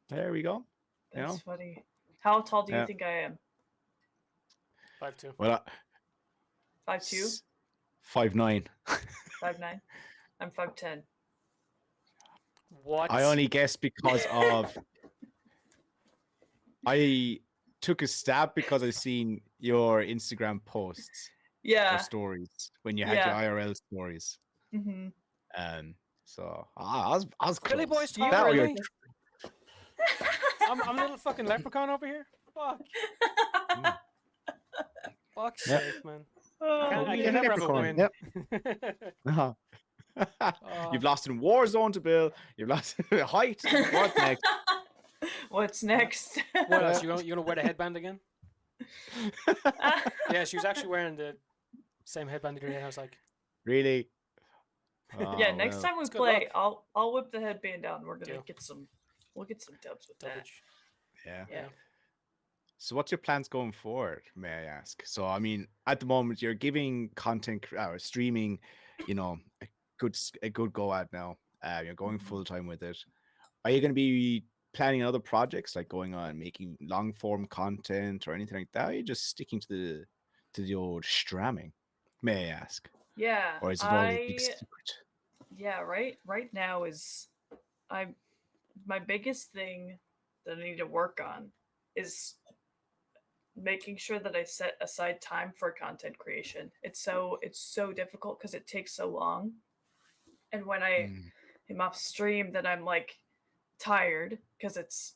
There we go. That's funny. How tall do you Yeah. think I am? 5'2". Well, 5'2"? 5'9". 5'9"? I'm 5'10". What? I only guessed because of I took a stab because I seen your Instagram posts or Yeah. stories when you had Yeah. your IRL stories. Mm-hmm. So I was close. Billy Boy's Do you taller than really? me. I'm a little fucking leprechaun over here. Fuck. Fuck's Yeah. sake, man. Oh, I Yeah, can never have a leprechaun, win. Uh-huh. You've lost in Warzone to Bill. You've lost in height. What next? What's next? What else? You gonna wear the headband again? Yeah, she was actually wearing the same headband that I was like, Really? Yeah, Oh, next well. time we It's good play, luck. I'll whip the headband out and we're gonna Deal. get some. We'll get some dubs with that. Dubbage. Yeah. Yeah. So what's your plans going forward, may I ask? So I mean, at the moment you're giving content or streaming, a good go at now. You're going Mhm. full time with it. Are you going to be planning other projects like going on making long form content or anything like that? Or are you just sticking to the old stramming, may I ask? Yeah, Or is it all a big secret? right now is I my biggest thing that I need to work on is making sure that I set aside time for content creation. It's so difficult because it takes so long. And when I Mm, am off stream, then I'm like tired because it's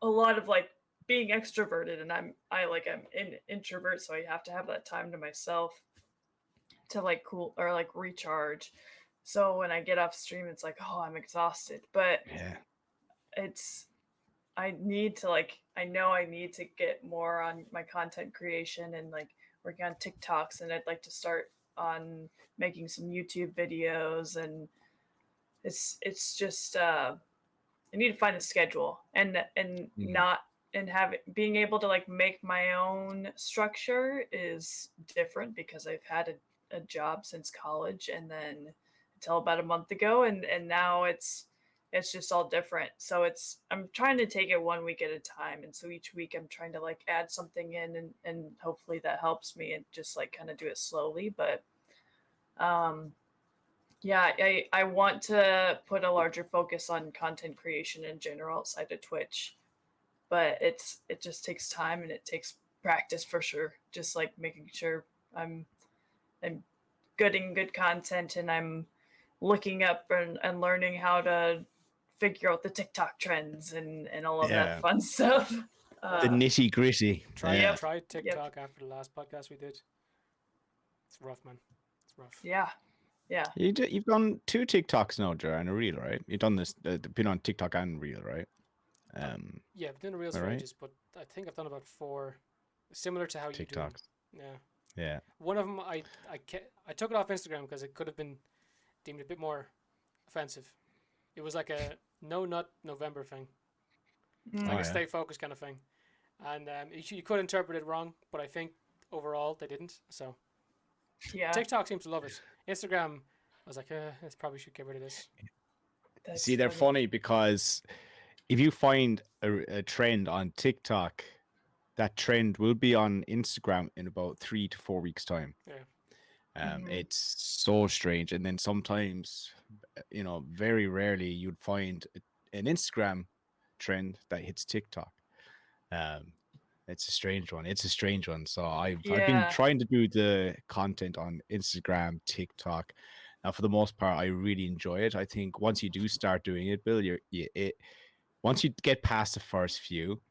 a lot of like being extroverted, and I'm an introvert, so I have to have that time to myself to like cool or like recharge. So when I get off stream, it's like, oh, I'm exhausted. But yeah. it's I know I need to get more on my content creation and like working on TikToks, and I'd like to start on making some YouTube videos. And it's just I need to find a schedule and Mhm. not and have it being able to like make my own structure is different because I've had a job since college, and then until about a month ago, and now it's just all different. So I'm trying to take it 1 week at a time, and so each week I'm trying to like add something in, and hopefully that helps me, and just like kind of do it slowly. But um yeah, I want to put a larger focus on content creation in general outside of Twitch, but it just takes time and it takes practice for sure. Just like making sure I'm I'm getting good content, and I'm looking up and learning how to figure out the TikTok trends and all of that Yeah. fun stuff. The Uh, nitty gritty. Tried Yeah. yep, tried yep, TikTok after the last podcast we did. It's rough, man. It's rough. yeah, yeah. You've done two TikToks now, Jar, and a reel, right? You've done this, been on TikTok and reel, right? Yeah, I've been doing reels Am I for right? ages, but I think I've done about 4, similar to how you do them. TikToks. Yeah. Yeah. One of them I took it off Instagram because it could have been deemed a bit more offensive. It was like a no nut November thing, Oh like Mm, a yeah. stay focused kind of thing, and you could interpret it wrong, but I think overall they didn't. So yeah, TikTok seems to love it. Instagram, I was like, I probably should get rid of this. that's See, they're funny. funny because if you find a trend on TikTok, that trend will be on Instagram in about 3 to 4 weeks' time. Yeah, Mhm. It's so strange. And then sometimes, very rarely you'd find an Instagram trend that hits TikTok. Um, it's a strange one. It's a strange one. So I've been Yeah. trying to do the content on Instagram, TikTok. Now, for the most part, I really enjoy it. I think once you do start doing it, Bill, once you get past the first few,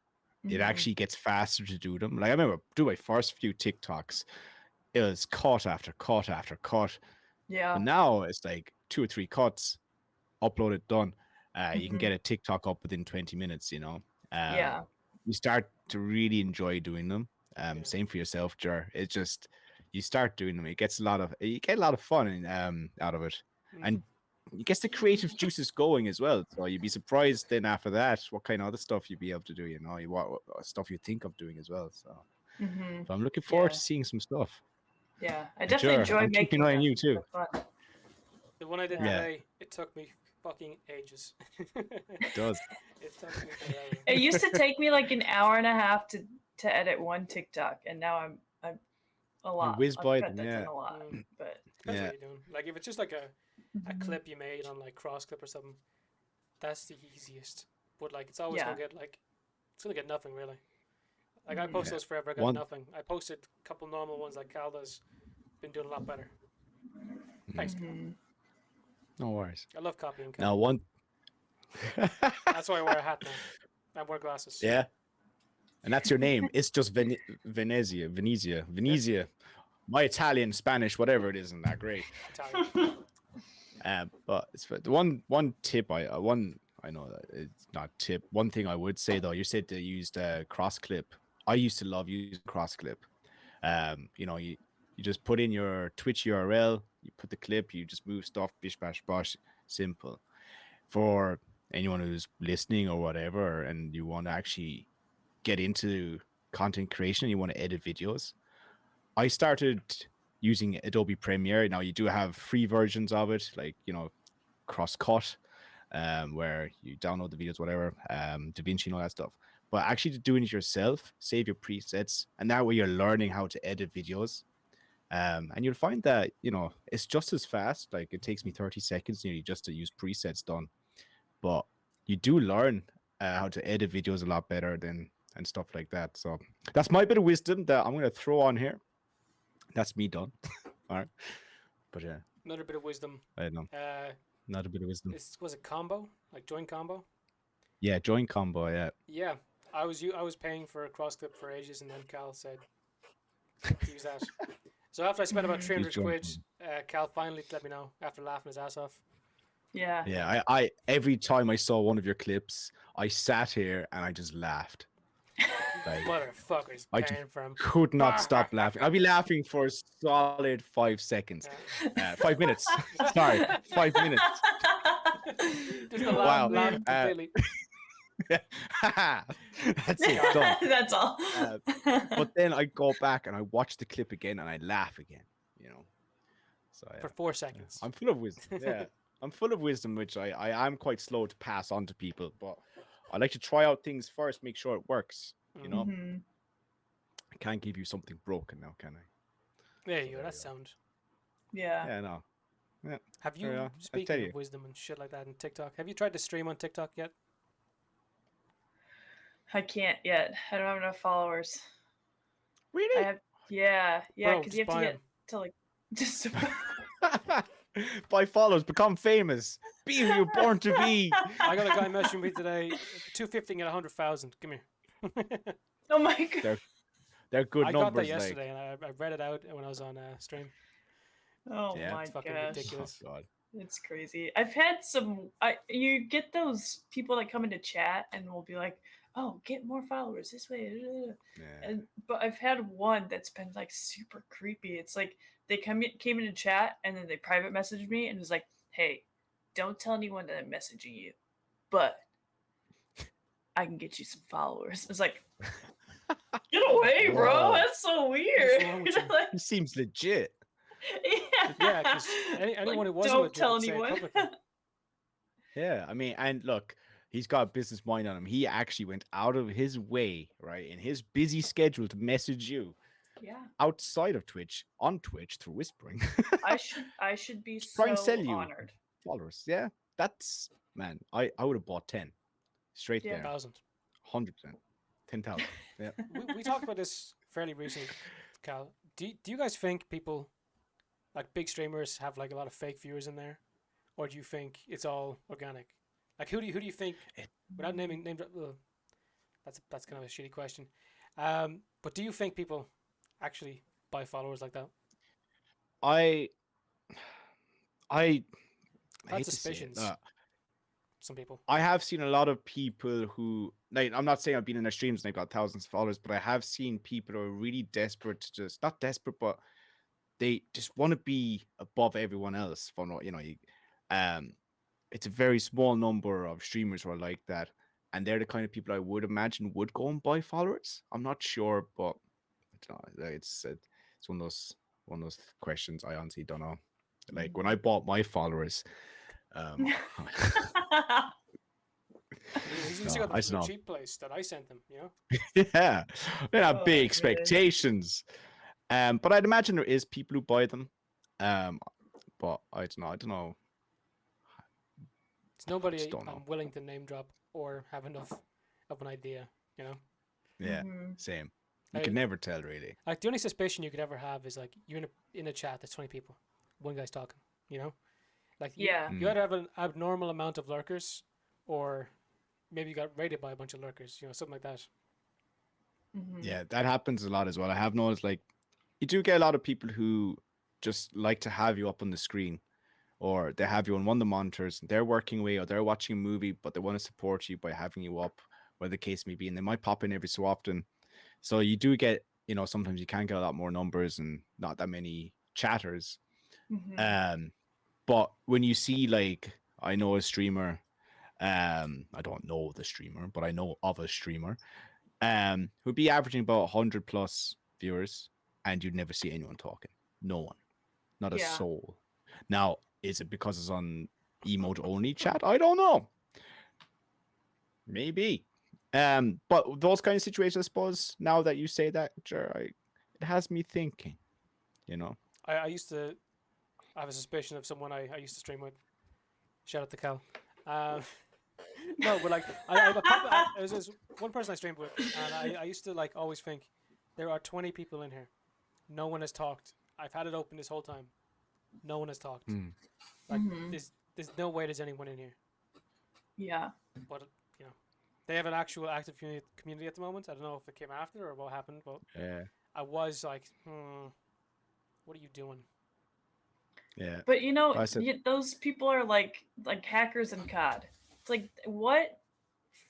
it Mhm. actually gets faster to do them. Like I remember do my first few TikToks, it was cut after cut after cut. Yeah. But now it's like 2 or 3 cuts, uploaded, done. You can Mhm. get a TikTok up within 20 minutes, Um, Yeah. you start to really enjoy doing them. yeah. Same for yourself, Jer. It's just you start doing them. You get a lot of fun out of it. Mm. And it gets the creative juices going as well. So you'd be surprised then after that what kind of other stuff you'd be able to do, what stuff you think of doing as well. Mhm. So I'm looking forward Yeah. to seeing some stuff. Yeah. I And definitely sure, enjoy I'm keeping an making eye on them. you too. They're fun. The one I did Yeah. Yeah, today, it took me fucking ages. it does. It took me forever. It used to take me like an hour and a half to edit one TikTok, and now I'm a You lot. whiz I've by cut them, that down yeah. a lot. Mm. But Depends Yeah. what you're doing. Like if it's just like a Mhm. clip you made on like cross clip or something, that's the easiest. But like it's always Yeah. gonna get like it's gonna get nothing really. Like I Mhm. posted Yeah. those forever, I got One nothing. I posted a couple normal ones like Calda's been doing a lot better. Mhm. Thanks, Cal. Mhm. No worries. I love copying Cal. Now one That's why I wear a hat now. I wear glasses. Yeah. And that's your name. It's just Venezia. My Italian, Spanish, whatever it isn't that great. Italian. But it's the one tip I know that it's not tip. One thing I would say though, you said they used cross clip. I used to love using cross clip. You just put in your Twitch URL, you put the clip, you just move stuff, bish bash bosh, simple. For anyone who's listening or whatever, and you want to actually get into content creation and you want to edit videos, I started using Adobe Premiere. Now you do have free versions of it, like, you know, Crosscut, where you download the videos, whatever, DaVinci and all that stuff. But actually doing it yourself, save your presets, and that way you're learning how to edit videos. And you'll find that, you know, it's just as fast. Like it takes me 30 seconds nearly just to use presets done. But you do learn how to edit videos a lot better than and stuff like that. So that's my bit of wisdom that I'm going to throw on here. That's me done. All right. But yeah, Another bit of wisdom. I don't know. Not a bit of wisdom. Was it combo? Like join combo? Yeah, join combo. Yeah. Yeah. I was paying for a cross clip for ages, and then Cal said, use that. So after I spent about 300 quid, Cal finally let me know after laughing his ass off. Yeah. Yeah. I every time I saw one of your clips, I sat here and I just laughed. Like, motherfuckers I paying for him. could not stop laughing. I'd be laughing for a solid 5 seconds. 5 minutes. Sorry, 5 minutes. Just a Wow. laugh completely. That's it. Done. That's all. But then I go back and I watch the clip again and I laugh again. You know. So yeah. For 4 seconds. I'm full of wisdom. Yeah. I'm full of wisdom, which I am quite slow to pass on to people, but I like to try out things first, make sure it works. You know, Mhm. I can't give you something broken now, can I? There you go. there That's you go. sound. Yeah. Yeah, no. Have you, There you are. I tell speaking you. of wisdom and shit like that in TikTok, have you tried to stream on TikTok yet? I can't yet. I don't have enough followers. Really? I have. Yeah. Bro, Because you just have to buy get 'em. to like just. Buy follows, become famous. Be who you're born to be. I got a guy messaging me today, 250 at 100,000. Come here. Oh my god. They're good I got numbers. that yesterday, and I read it out when I was on stream. Oh Yeah. my It's fucking gosh. ridiculous. Oh, God. It's crazy. I've had some. You get those people that come into chat and will be like, "Oh, get more followers this way." Yeah. But I've had one that's been like super creepy. It's like they came into chat and then they private messaged me and was like, "Hey, don't tell anyone that I'm messaging you, but I can get you some followers." It's like, get away, bro. Whoa. That's so weird. wrong with you? Like, He seems legit. Yeah, because anyone who wasn't don't legit tell would say it anyone. publicly. Yeah, I mean, and look, he's got a business mind on him. He actually went out of his way, right, in his busy schedule to message you Yeah, outside of Twitch, on Twitch through whispering. I should be Try and so sell you. honored. Followers. Yeah, that's, man, I would have bought 10 straight Yeah. there. 1,000. 100%. 10,000. Yeah. We talked about this fairly recently, Cal. Do you guys think people, like big streamers, have like a lot of fake viewers in there, or do you think it's all organic? Like who do you think? Without naming name drop, that's kind of a shitty question. But do you think people actually buy followers like that? I Had hate to say it, suspicions. Some people. I have seen a lot of people who, like, I'm not saying I've been in their streams and they've got thousands of followers, but I have seen people who are really desperate to just, not desperate, but they just want to be above everyone else. For what, you know, it's a very small number of streamers who are like that, and they're the kind of people I would imagine would go and buy followers. I'm not sure, but I don't know, it's one of those questions I honestly don't know. Like when I bought my followers, He's No, still got I the don't know. cheap place that I sent him. You know. yeah, they have Oh, big man. expectations. But I'd imagine there is people who buy them. But I don't know. It's nobody just don't know. I'm willing to name drop or have enough of an idea. You know. Yeah, Mhm. same. You Hey. can never tell, really. Like the only suspicion you could ever have is like you're in a chat that's 20 people, one guy's talking, you know, like Yeah. you either have an abnormal amount of lurkers, or maybe you got raided by a bunch of lurkers, you know, something like that. Mhm. Yeah, that happens a lot as well. I have noticed, like, you do get a lot of people who just like to have you up on the screen, or they have you on one of the monitors. They're working away, or they're watching a movie, but they want to support you by having you up, where the case may be, and they might pop in every so often. So you do get, you know, sometimes you can get a lot more numbers and not that many chatters. Mhm. But when you see, like, I know a streamer, I don't know the streamer, but I know of a streamer, who'd be averaging about 100 plus viewers, and you'd never see anyone talking. No one, not a Yeah. soul. Now, is it because it's on emote only chat? I don't know. Maybe. But those kind of situations, I suppose, now that you say that, it has me thinking, you know. I used to have a suspicion of someone I used to stream with. Shout out to Cal. No, but like there was this one person I streamed with, and I used to like always think there are 20 people in here. No one has talked. I've had it open this whole time. No one has talked. Like there's no way there's anyone in here. Yeah. But you know, they have an actual active community at the moment. I don't know if it came after or what happened, but Yeah. I was like, what are you doing? Yeah. But you know, I said- those people are like hackers in COD. It's like, what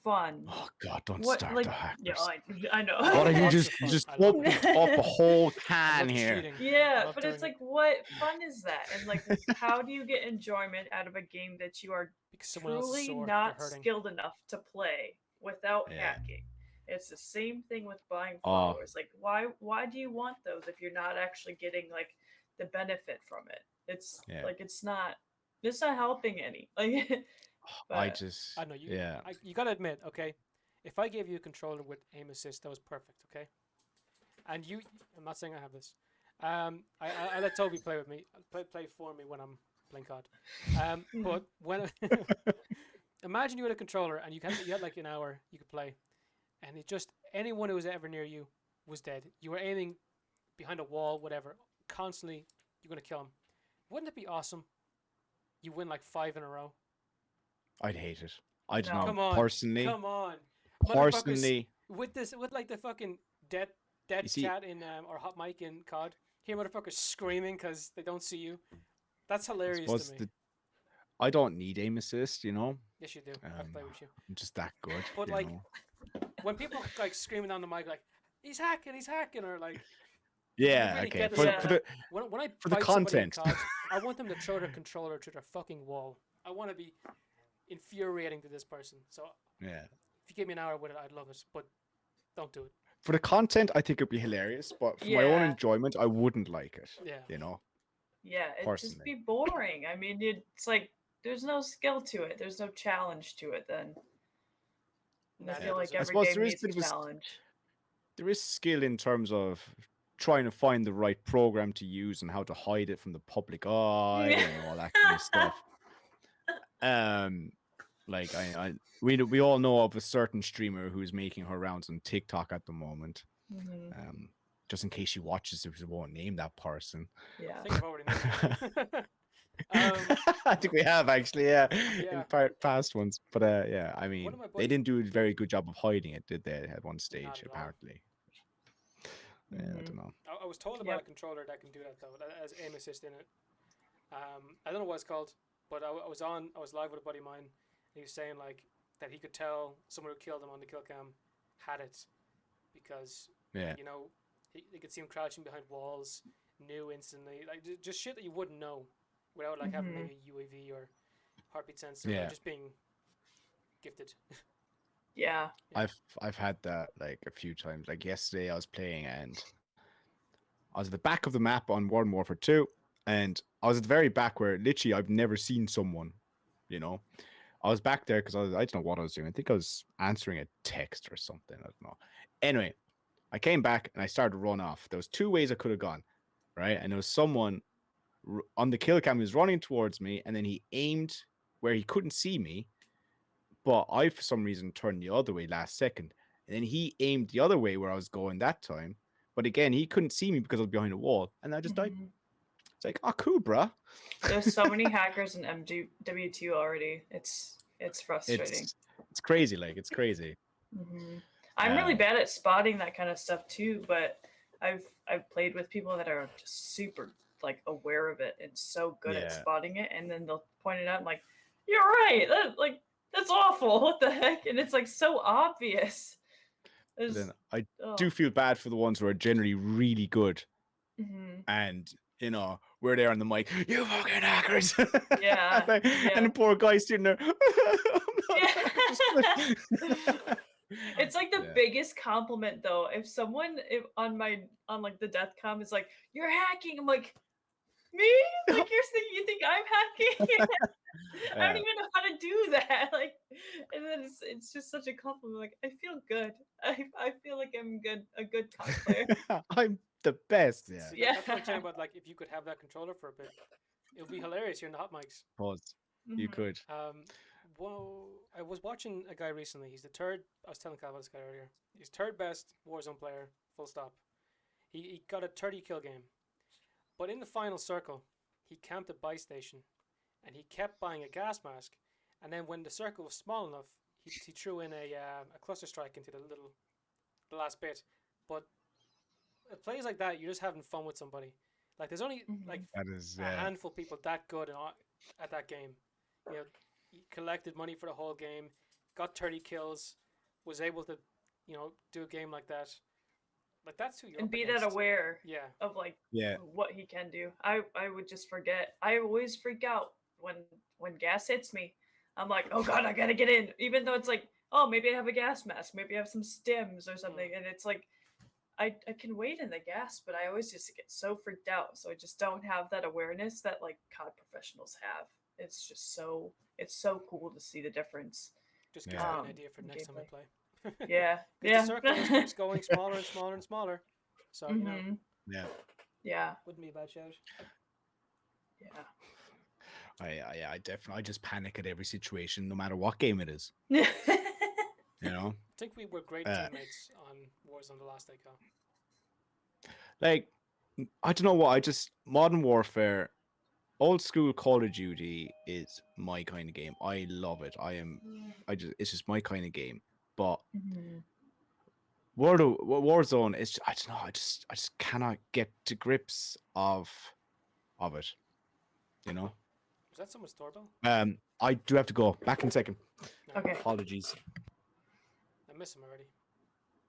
fun? Oh God! Don't What, start like, the hackers. yeah, I know. What are you Lots of just fun. just I love open it. up a whole I can love here? cheating. I Yeah, love but it's doing like, what fun is that? And like, how do you get enjoyment out of a game that you are because someone else is truly sore, not they're hurting. skilled enough to play without Yeah. hacking? It's the same thing with buying Oh. followers. Like, why do you want those if you're not actually getting like the benefit from it? It's Yeah. like it's not helping any. Like, I but- just I know you. yeah. You gotta admit, okay, if I gave you a controller with aim assist, that was perfect, okay. And you, I'm not saying I have this. I let Toby play with me, play for me when I'm playing COD. But when imagine you had a controller and you had like an hour you could play, and it just anyone who was ever near you was dead. You were aiming behind a wall, whatever, constantly. You're gonna kill him. Wouldn't it be awesome? You win like 5 in a row. I'd hate it. I don't No. know. Come on, Personally, Come on, Motherfuckers, personally, with like the fucking dead You see- chat in or hot mic in COD. Hear motherfuckers screaming because they don't see you. That's hilarious suppose to me. I don't need aim assist. You know, Yes, you do. I play with you. I'm just that good. But, you like, know? When people like screaming down the mic like he's hacking, or like Yeah. really Okay. get For, it. for the when I For the fight somebody in content. COD, I want them to throw their controller through their fucking wall. I want to be infuriating to this person. So yeah. if you give me an hour with it, I'd love it. But don't do it. For the content, I think it'd be hilarious. But for my own Yeah. enjoyment, I wouldn't like it. Yeah. You know. Yeah, it'd just Personally. be boring. I mean, it's like there's no skill to it. There's no challenge to it. Then and I Nah, feel that like doesn't- I every suppose game there is needs a a bit of a challenge. There is skill in terms of trying to find the right program to use and how to hide it from the public eye and all that kind of stuff. Like we all know of a certain streamer who's making her rounds on TikTok at the moment. Mhm. Just in case she watches this, we won't name that person. Yeah. I think I've already named it. I think we have actually, yeah, Yeah. in past ones. But yeah, I mean, of my they buddies- didn't do a very good job of hiding it, did they? At one Not stage, at all. apparently. Yeah, I Mhm. don't know. I was told about Yep. a controller that can do that though, that has aim assist in it. I don't know what it's called, but I was live with a buddy of mine, and he was saying like that he could tell someone who killed him on the kill cam had it because Yeah, you know they could see him crouching behind walls, knew instantly, like just shit that you wouldn't know without like having Mhm. maybe UAV or heartbeat sensor, Yeah. or just being gifted. Yeah. I've had that like a few times. Like yesterday, I was playing and I was at the back of the map on Modern Warfare 2, and I was at the very back where literally I've never seen someone. You know, I was back there because I don't know what I was doing. I think I was answering a text or something. I don't know. Anyway, I came back and I started to run off. There was 2 ways I could have gone, right? And there was someone on the kill cam who was running towards me, and then he aimed where he couldn't see me, but I for some reason turned the other way last second, and then he aimed the other way where I was going that time. But again, he couldn't see me because I was behind a wall, and I just died. Mhm. It's like, oh, cool, bruh. There's so many hackers in MW2 already. It's frustrating. It's crazy. Like, it's crazy. I'm really Uh, bad at spotting that kind of stuff too, but I've played with people that are just super like aware of it and so good at Yeah. spotting it, and then they'll point it out and like, you're right, that's awful. What the heck? And it's like so obvious. But There's- then I oh. do feel bad for the ones who are generally really good, Mhm. and you know, we're there on the mic, you fucking hackers. Yeah, Like, yeah. And the poor guy sitting there. Yeah. It's It's like the Yeah. biggest compliment though. If someone on like the death com is like, "You're hacking," I'm like, "Me? Like you think I'm hacking? I don't Yeah. even know how to do that." Like, and then it's just such a compliment. Like, I feel good. I feel like I'm a good cosplayer. I'm the best. Yeah. See, Yeah. that's what I'm saying about like if you could have that controller for a bit, it would be hilarious hearing the hot mics. Pause. You Mhm. could. Well, I was watching a guy recently. He's the third. I was telling Cal about this guy earlier. He's third best Warzone player. Full stop. He got a 30 kill game, but in the final circle, he camped a buy station, and he kept buying a gas mask. And then when the circle was small enough, he threw in a cluster strike into the last bit. But it plays like that. You're just having fun with somebody. Like there's only like That is. a handful of people that good at that game. You know, he collected money for the whole game, got 30 kills, was able to, do a game like that. Like that's who you're And up be against. that aware Yeah. of like Yeah. what he can do. I would just forget. I always freak out when gas hits me. I'm like, oh god, I gotta get in. Even though it's like, oh, maybe I have a gas mask, maybe I have some stims or something, and it's like, I can wait in the gas, but I always just get so freaked out. So I just don't have that awareness that like COD professionals have. It's just it's so cool to see the difference. Just gives me an idea for next time I play. Yeah, The circle just keeps going smaller and smaller and smaller. So Yeah. Yeah. Wouldn't be a bad shout. Yeah. I definitely. I just panic at every situation, no matter what game it is. Yeah. You know. I think we were great teammates on Warzone the last day, Cal. Like, I don't know what. Modern Warfare, old school Call of Duty is my kind of game. I love it. It's just my kind of game. But Warzone is. I don't know. I just cannot get to grips of it. You know. Was that someone's doorbell? I do have to go. Back in a second. No. Okay. Apologies. I miss him already.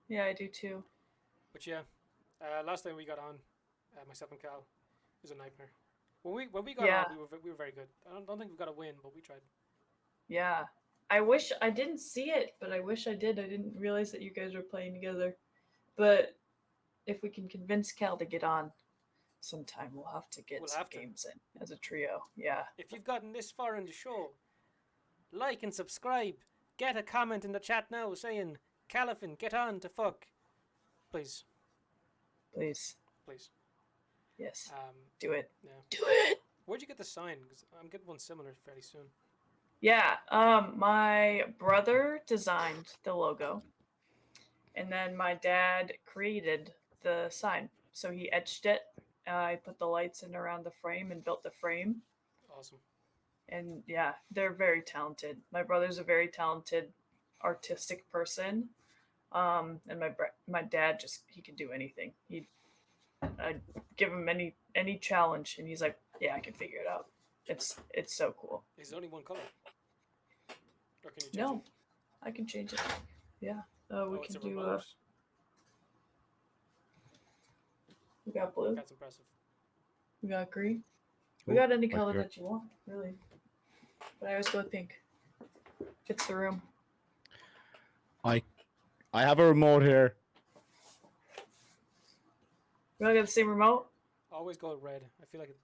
Yeah, I do too. But yeah, last time we got on, myself and Cal, it was a nightmare. When we got on, we were very good. I don't think we got a win, but we tried. Yeah. I wish I didn't see it, but I wish I did. I didn't realize that you guys were playing together. But if we can convince Cal to get on sometime, we'll have to get some games in as a trio. Yeah. If you've gotten this far in the show, like and subscribe. Get a comment in the chat now saying, Califin, get on to fuck. Please. Please. Please. Yes. Do it. Yeah. Do it. Where'd you get the sign? Because I'm getting one similar fairly soon. Yeah. My brother designed the logo, and then my dad created the sign. So he etched it. I put the lights in around the frame and built the frame. Awesome. And yeah, they're very talented. My brother's a very talented artistic person. And my dad he can do anything. I'd give him any challenge, and he's like, yeah, I can figure it out. It's so cool. Is there only one color? Or can you change No, it? I can change it. Yeah. We can do. We got blue. That's impressive. We got green. We got any color that you want, really. But I always go with pink. Fits the room. I have a remote here. We all got the same remote? Always go with red. I feel like it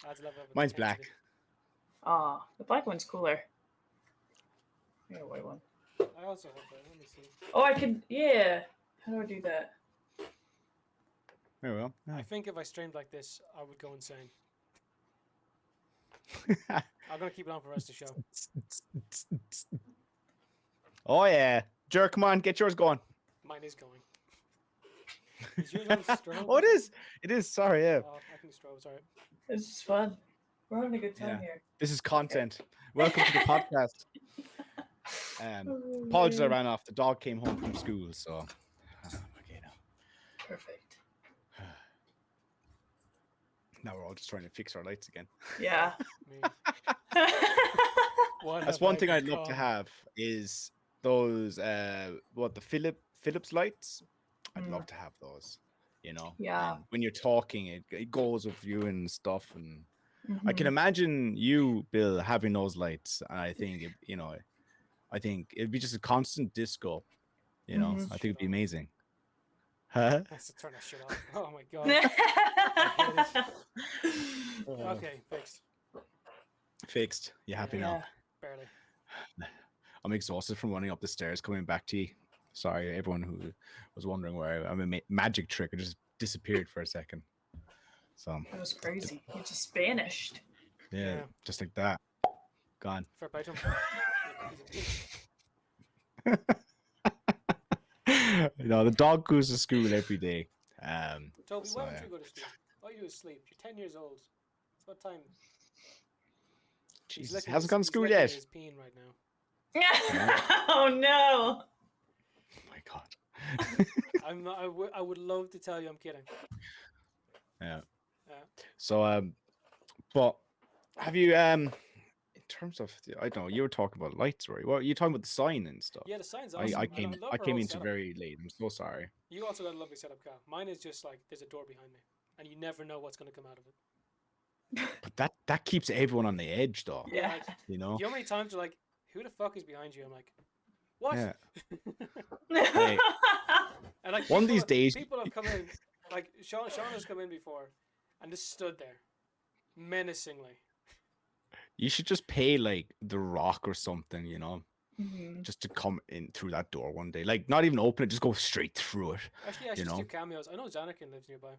adds a level of Mine's intensity. black. The black one's cooler. I got a white one. I also have that. Let me see. Oh, I can. Yeah. How do I do that? Very well. I think if I streamed like this, I would go insane. I'm going to keep it on for the rest of the show. Oh, yeah. Jerk, come on. Get yours going. Mine is going. Is yours on strobe? Oh, it is. It is. Sorry, yeah. Oh, I can do strobe. Sorry. It's just fun. We're having a good time here. This is content. Welcome to the podcast. Apologies, I ran off. The dog came home from school, so. Okay, now. Perfect. Now we're all just trying to fix our lights again. Yeah. That's one thing I'd love to have is those the Philips lights. I'd love to have those. You know. Yeah. And when you're talking, it goes with you and stuff, and I can imagine you, Bill, having those lights. And I think I think it'd be just a constant disco. You know, Mhm. I think it'd be Shit off. amazing. Huh? Has to turn that shit off. Oh my god. Okay, fixed. Fixed. You happy now? Yeah. Barely. I'm exhausted from running up the stairs coming back to you. Sorry, everyone who was wondering where I'm a magic trick. I just disappeared for a second. So It was crazy. He just vanished. yeah, Yeah. just like that. Gone. Fair play to him. He's a beast. You know, the dog goes to school every day. Toby, So, why don't yeah. you go to school? All you do is sleep. You're 10 years old. It's what time? He's Jesus, licking hasn't his- gone to he's school licking yet. His peen right now. Oh no. Oh my god. I'm not, I would love to tell you I'm kidding. Yeah. Yeah. So but have you in terms of I don't know, you were talking about lights, right? Well, you're talking about the sign and stuff. Yeah, the sign's awesome. I I came love I her came whole into setup. very late. I'm so sorry. You also got a lovely setup, Cal. Mine is just like there's a door behind me, and you never know what's going to come out of it. But that keeps everyone on the edge though. Yeah. Yeah. Like, You know? do you know how many times you're like, who the fuck is behind you? I'm like, what? Yeah. Hey. And like One of these people- days- people have come in. Like Sean has come in before, and just stood there, menacingly. You should just pay like The Rock or something, you know, Mhm. just to come in through that door one day. Like not even open it, just go straight through it. Actually, I You should just do know? cameos. I know Xanakin lives nearby.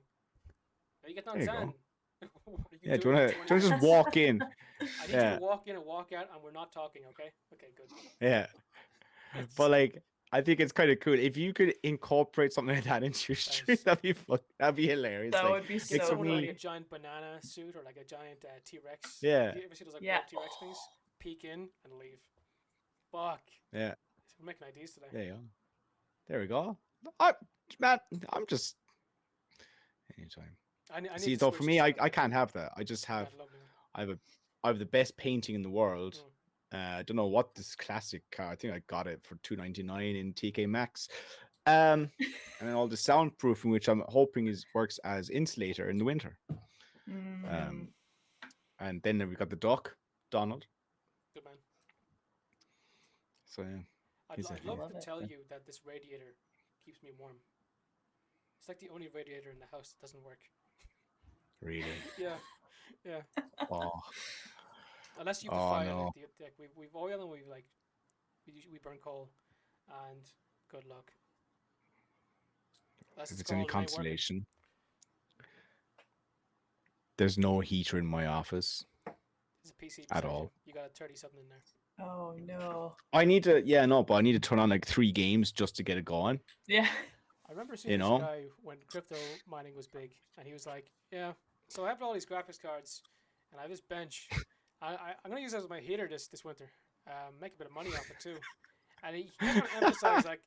Are you getting on There you Xan? go. What are you Yeah, do doing you for wanna 20 just minutes? walk in? I need Yeah. you to walk in and walk out, and we're not talking, okay? Okay, good. Yeah. But like I think it's kind of cool if you could incorporate something like that into your stream. Nice. That'd be hilarious. That like, would be Get so for someone in me- like a funny. giant banana suit or like a giant T-Rex. Yeah. You ever see those like Yeah. T-Rex things? Peek in and leave. Fuck. Yeah. We're making ideas today. There you go. There we go. I'm just anytime. I need See, to though for switch me, to I something. can't have that. I just Yeah, have I'd love to. I have the best painting in the world. Mm. I don't know what this classic car. I think I got it for $2.99 in TK Maxx. And then all the soundproofing, which I'm hoping works as insulator in the winter. Mm. And then we got the duck, Donald. Good man. So yeah, He's a- I'd love Love to it. tell you that this radiator keeps me warm. It's like the only radiator in the house that doesn't work. really. Yeah, yeah. Oh, Unless you Oh, provide no. it. Like we've oil and we've like we burn coal, and good luck. Unless if it's coal any and it ain't working. consolation, there's no heater in my office. It's a PC At beside you. all. You got a 30 something in there. Oh no. I need to, but I need to turn on like 3 games just to get it going. Yeah. I remember seeing You this know? guy when crypto mining was big, and he was like, "Yeah, so I have all these graphics cards, and I have this bench. I'm gonna use that as my heater this winter. Make a bit of money off it too." And he kept on emphasized like,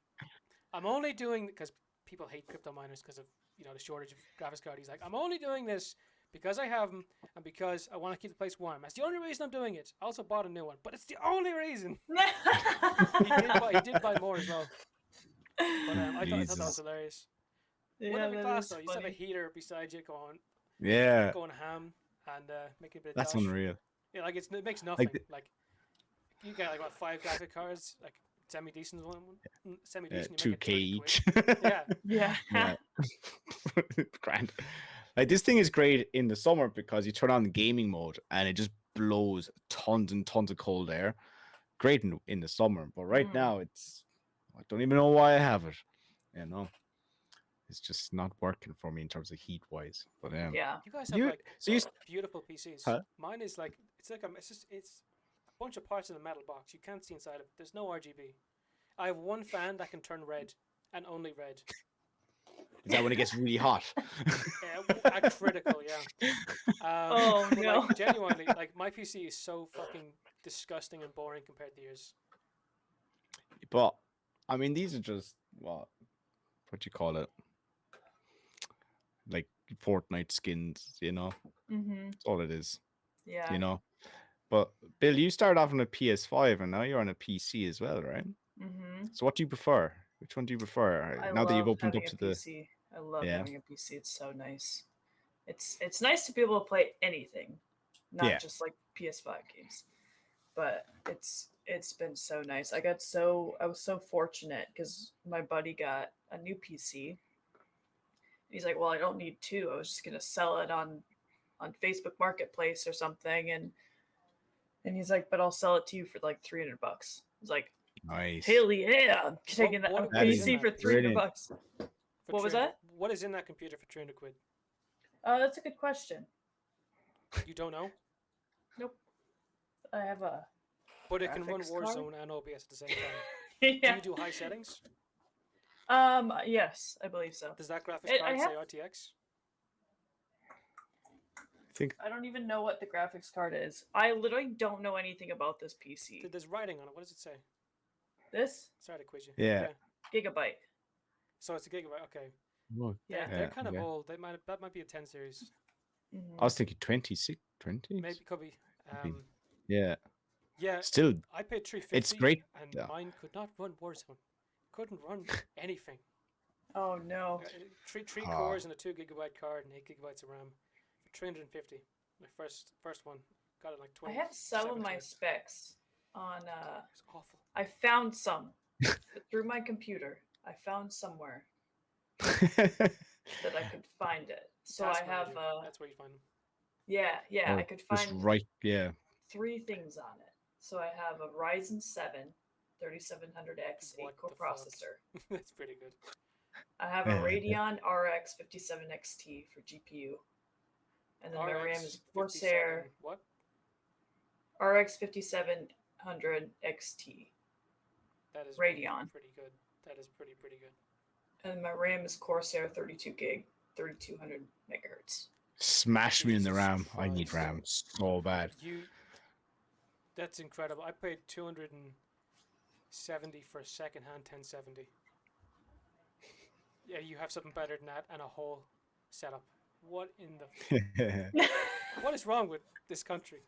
"I'm only doing because people hate crypto miners because of the shortage of graphics cards. He's like, I'm only doing this because I have them and because I want to keep the place warm. That's the only reason I'm doing it. I also bought a new one, but it's the only reason." He did buy more as well. But I thought that was Jesus. hilarious. Yeah, Wouldn't it be that class is though? You just have a funny. heater beside you Yeah, going ham and making a bit of that's dosh. unreal. Yeah, like it makes nothing. the- Like you get like what 5 graphic cards, like semi decent semi decent. 2K each. Yeah, Yeah. Yeah. Grand. Like this thing is great in the summer because you turn on the gaming mode and it just blows tons and tons of cold air. Great in the summer, but right Mm. now I don't even know why I have it. It's just not working for me in terms of heat wise. But Yeah. you guys have You- like so you beautiful PCs. Huh? Mine is like it's a bunch of parts in a metal box. You can't see inside of it. There's no RGB. I have one fan that can turn red and only red. is that when it gets really hot? At critical, yeah. Oh, but, no. Like, genuinely, like my PC is so fucking disgusting and boring compared to yours. But I mean, these are just what you call it, like Fortnite skins. Mm-hmm. That's all it is. Yeah. But Bill, you started off on a PS5 and now you're on a PC as well, right? Mm-hmm. So what do you prefer? Which one do you prefer? I Now that you've love opened having up a to the PC. I love Yeah. having a PC. It's so nice. It's nice to be able to play anything, not Yeah. just like PS5 games. but it's been so nice. I was so fortunate because my buddy got a new PC. He's like, well, I don't need two. I was just gonna sell it on Facebook Marketplace or something, and he's like, but I'll sell it to you for like $300. I was like, Nice. hell yeah, I'm taking that what is PC for $300. brilliant. What was that? What is in that computer for 300 quid? That's a good question. You don't know? Nope. I have a. But it can run graphics card? Warzone and OBS at the same time. Yeah. Do you do high settings? Yes, I believe so. Does that graphics I card have- say RTX? I think I don't even know what the graphics card is. I literally don't know anything about this PC. There's writing on it. What does it say? This Sorry to quiz you. Yeah. gigabyte. So it's a gigabyte. Okay. Look, Yeah. They're kind of okay. old. That might be a 10 series. Mhm. I was thinking 26, 20. Maybe could be. Could be. Yeah. Yeah. Still, I paid $350. It's great, And yeah. mine could not run Warzone. Couldn't run anything. Oh no. Three Ah. cores and a 2 gigabyte card and 8 gigabytes of RAM for 350. My first one got it like I 20. have some of my specs on. It's awful. I found some through my computer. I found somewhere that I could find it. So I Task have. Manager, that's where you find them. Yeah. Oh, I could just find right. Yeah. 3 things on it. So I have a Ryzen 7 3700X What 8-core the fuck? processor. That's pretty good. I have a Radeon RX 57 XT for GPU. And then my RAM RX is Corsair 57, What? RX 5700 XT. That is Radeon. pretty good. That is pretty good. And my RAM is Corsair 32 gig, 3200 megahertz. Smash me in the Jesus RAM. I need Christ. RAM so bad. That's incredible. I paid 270 for a second-hand 1070. Yeah, you have something better than that and a whole setup. What in the... What is wrong with this country?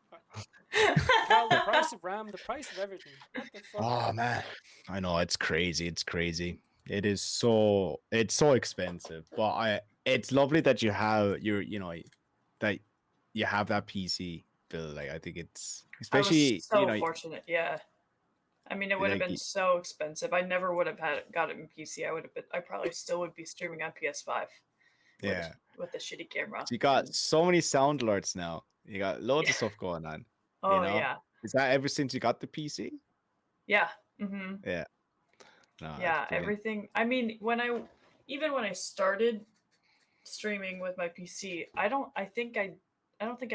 Cal, the price of RAM, the price of everything. What the fuck? Oh man, I know it's crazy. It's crazy. It's so expensive. But it's lovely that you have that you have that PC, Bill. Like I think it's especially I was so fortunate. Yeah. I mean, it would have like been so expensive. I never would have got it in PC. I probably still would be streaming on PS5. yeah. With the shitty camera. So you got so many sound alerts now. You got loads of stuff going on. Oh know? yeah. Is that ever since you got the PC? Yeah. Mm-hmm. Yeah. No, Yeah, that's brilliant. everything. I mean, when I started streaming with my PC, I don't think I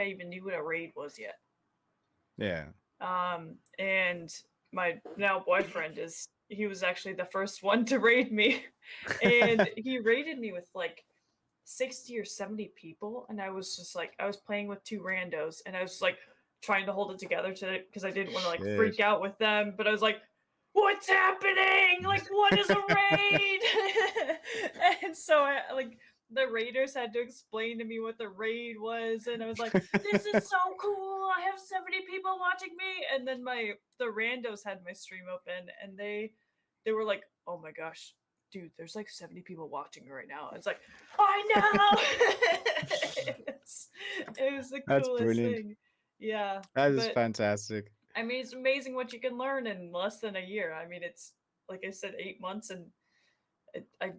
even knew what a raid was yet. Yeah. And my now boyfriend he was actually the first one to raid me, and he raided me with like 60 or 70 people, and I was just like, I was playing with 2 randos, and I was like trying to hold it together because I didn't want to like freak out with them, but I was like, what's happening? Like, what is a raid? And so I like the raiders had to explain to me what the raid was, and I was like, this is so cool. I have 70 people watching me. And then the randos had my stream open, and they were like, oh my gosh, dude, there's like 70 people watching right now. It's like, I know. it was the That's coolest brilliant. thing. Yeah. That is but- fantastic. I mean, it's amazing what you can learn in less than a year. I mean, it's like I said, 8 months, and I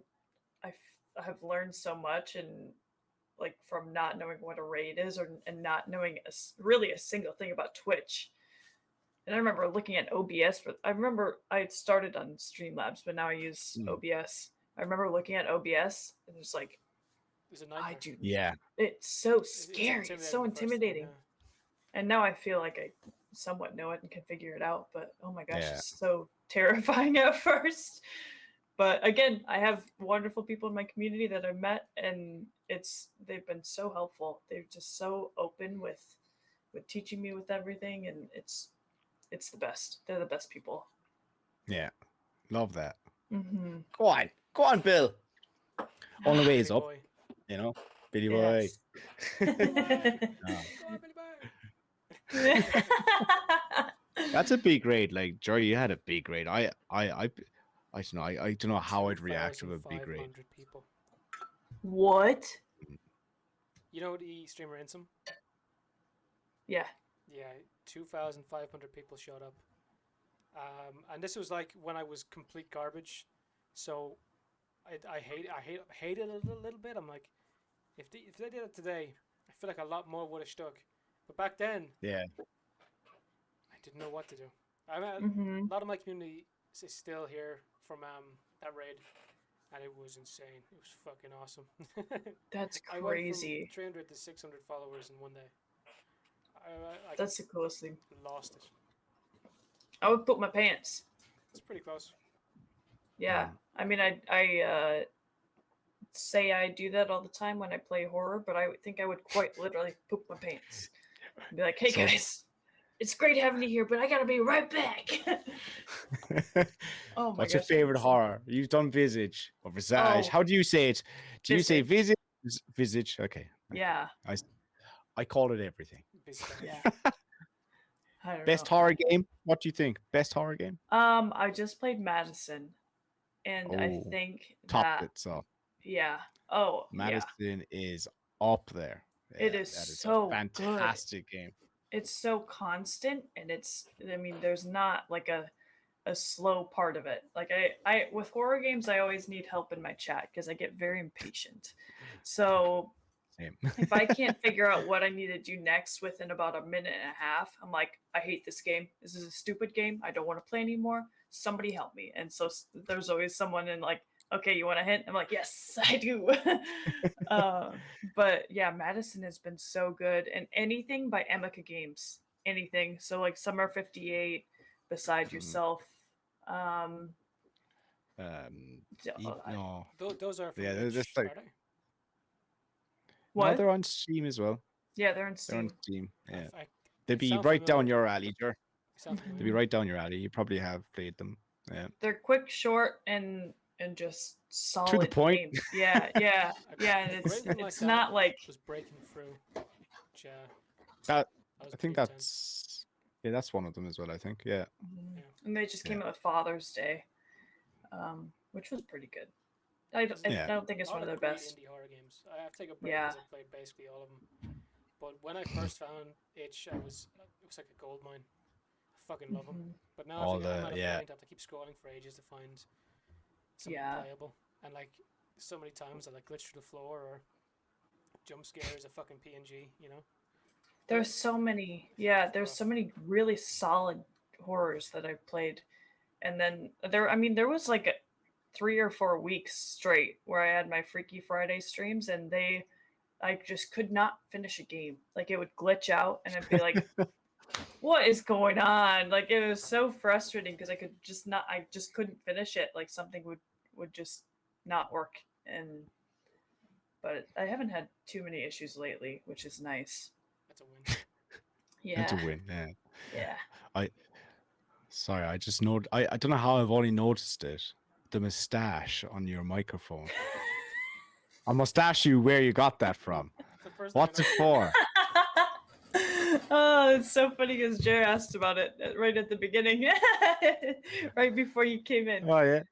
have learned so much, and like from not knowing what a raid is, and not knowing really a single thing about Twitch. And I remember looking at OBS I remember I had started on Streamlabs, but now I use OBS. I remember looking at OBS, and it was like, It's a nightmare. Yeah. it's so scary. It's so the first time, intimidating. yeah. And now I feel like I somewhat know it and can figure it out, but oh my gosh, Yeah. it's so terrifying at first. But again, I have wonderful people in my community that I've met, and they've been so helpful. They're just so open with teaching me with everything, and it's the best. They're the best people. Yeah. Love that. Mm-hmm. Go on, Bill. Only way is Billy up, boy. you know. Billy boy. Yes. Go on, Billy boy. That's a big raid. Like Jory, you had a big raid. I don't know. I don't know how I'd react to a big raid. 2,500 people. What? You know the streamer Insum? Yeah. Yeah, 2,500 people showed up. And this was like when I was complete garbage, so I hate it a little bit. I'm like, if they did it today, I feel like a lot more would have stuck. But back then, Yeah. I didn't know what to do. I mean, Mm-hmm. a lot of my community is still here from that raid, and it was insane. It was fucking awesome. That's I went from crazy. 300 to 600 followers in one day. I That's the coolest thing. lost it. I would put my pants. It's pretty close. Yeah. I mean, I say I do that all the time when I play horror, but I think I would quite literally poop my pants. Be like, hey So- guys, it's great having you here, but I gotta be right back. Oh my What's your gosh, favorite that's- horror? You've done Visage or Visage. Oh. How do you say it? Do you say Visage. Visage? Okay. Yeah. I call it everything. Yeah. I don't Best know. horror game? What do you think? Best horror game? I just played Madison, and I Oh, think Topped that it. So yeah. Oh yeah. Madison is up there. It Yeah, is that is so a fantastic game. It's so constant, and I mean, there's not like a slow part of it. Like I with horror games, I always need help in my chat because I get very impatient. So Same. if I can't figure out what I need to do next within about a minute and a half, I'm like, I hate this game. This is a stupid game. I don't want to play anymore. Somebody help me. And so there's always someone in like, okay, you want a hint? I'm like, yes, I do. But yeah, Madison has been so good. And anything by Emeka Games, anything. So like Summer 58, Beside Mhm. Yourself. Um, No. Those are from Yeah, they're Itch, just like- are they? what? No, they're on Steam as well. Yeah, they're in They're on Steam. Steam. Yeah. I They'd be sound right down familiar. your alley, Jer. sound Mhm. They'd be familiar. right down your alley. You probably have played them. Yeah. They're quick, short, and just solid point. games. Yeah, yeah, A yeah. And great one it's that not like was breaking through. Which, That was I think pretty intense. that's one of them as well. I think. Yeah. Mhm. Yeah. And they just came Yeah. out with Father's Day, which was pretty good. I Yeah. don't think it's one of their great best. indie horror games. I have to take a break Yeah. because I played basically all of them. But when I first found Itch, it was like a gold mine. I fucking love them. Mhm. But now All I think I'm the- at a yeah. point I have to keep scrolling for ages to find something Yeah. playable. And like so many times I like glitch through the floor or jump scares a fucking PNG, you know? There's so many. Yeah, there's rough. so many really solid horrors that I've played, and then there was like 3 or 4 weeks straight where I had my Freaky Friday streams, and I just could not finish a game. Like it would glitch out, and I'd be like, "What is going on?" Like it was so frustrating because I just couldn't finish it. Like something would just not work, but I haven't had too many issues lately, which is nice. That's a win. Yeah, That's a win. Yeah. yeah. Sorry, I just know. I don't know how I've only noticed it. The mustache on your microphone. I must ask you where you got that from. The first What's thing it for? Oh, it's so funny because Jer asked about it right at the beginning, right before you came in. Oh yeah.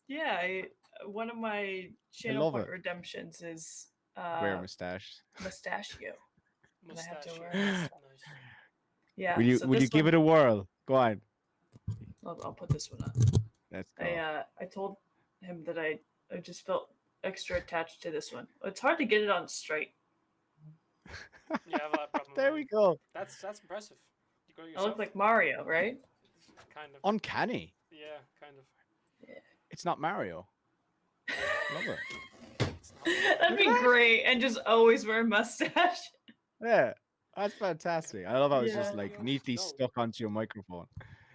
Yeah, one of my channel love point it. redemptions is Wear a mustache. mustachio. And I have to Mustachio. wear Nice. Yeah. Will you so will you this give one- it a whirl? Go on. I'll put this one on. Let's go. I told him that I just felt extra attached to this one. It's hard to get it on straight. Yeah, I have that problem. There we go. That's impressive. You go I yourself? look like Mario, right? Kind of. Uncanny. Yeah, kind of. It's not Mario. Love it. It's not. That'd be great, and just always wear a mustache. Yeah. That's fantastic. I love how it's just Yeah. like neatly No. stuck onto your microphone.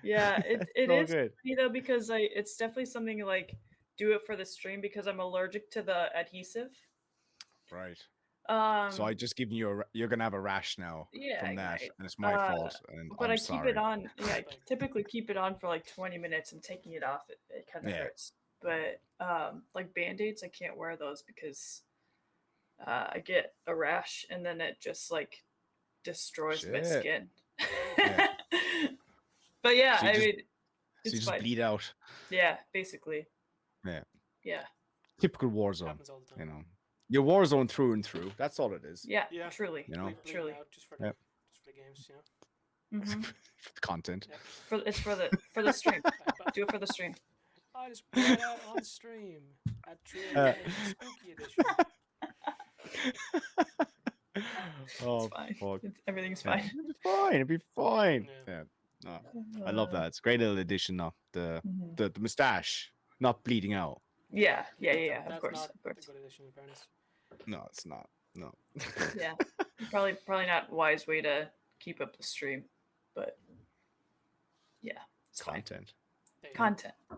Yeah, it So is good. funny though because it's definitely something like do it for the stream because I'm allergic to the adhesive. Right. So So I just given you you're gonna have a rash now yeah, from that, right. and it's my fault. And But I'm I sorry. keep it on. Yeah, I typically keep it on for like 20 minutes and taking it off. It kind of Yeah. hurts. But like band-aids, I can't wear those because I get a rash and then it just like destroys my Shit. skin. Yeah. But yeah, So you I just- mean, So it's you just fine. bleed out. Yeah, basically. Yeah. Yeah. Typical war zone. Happens all the time. You know, your war zone through and through. That's all it is. Yeah. Yeah. Truly. You know? Bleeding Truly. out just for the Yep. just for the games, you know. Mhm. For the content. Yeah. It's for the stream. Do it for the stream. I just put it out on stream at 3 Uh, a.m. Spooky edition. Oh, It's fine. fuck. Everything's Yeah. fine. It'll be fine. It'll be fine. Yeah. Yeah. No, I love that. It's a great little addition. Though. Mhm. The mustache not bleeding out. Yeah. That's Of course. not Of course. a good edition, in fairness. No, it's not. No. Yeah. Probably not a wise way to keep up the stream, but yeah, it's fine. Content. There you go. Content. All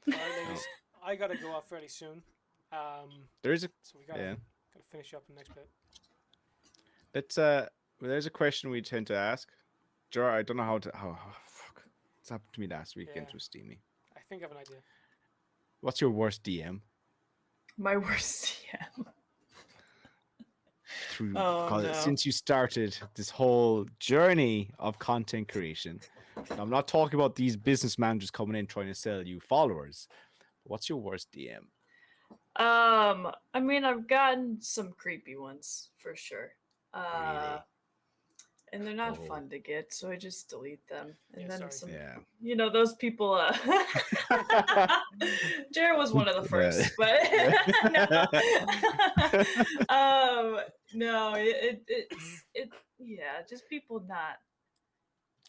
right, ladies. I gotta go off fairly soon. There's a So we gotta finish up the next bit. Let's there's a question we tend to ask. Jar, I don't know how fuck. It's happened to me last weekend. Yeah. It was steamy. I think I have an idea. What's your worst DM? My worst DM. Through Oh, no. since you started this whole journey of content creation. I'm not talking about these business managers coming in trying to sell you followers. What's your worst DM? I mean, I've gotten some creepy ones for sure. Really? And they're not Oh. fun to get, so I just delete them. And Yeah, then sorry. some, Yeah. you know, those people. Jared was one of the Yeah. first, but no, yeah, just people not.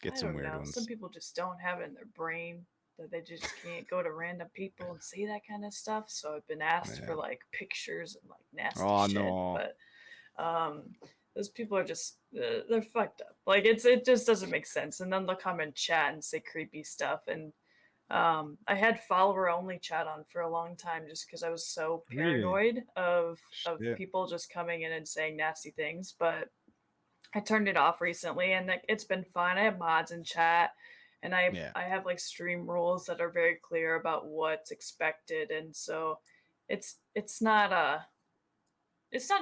Get I some don't weird know. ones. Some people just don't have it in their brain that they just can't go to random people and say that kind of stuff. So I've been asked for Yeah. like pictures and like nasty Oh, shit. no. But those people are just they're fucked up. Like it just doesn't make sense. And then they'll come and chat and say creepy stuff. And I had follower only chat on for a long time just because I was so Really? paranoid of Shit. people just coming in and saying nasty things. But I turned it off recently, and it's been fun. I have mods in chat, and I have like stream rules that are very clear about what's expected, and so it's not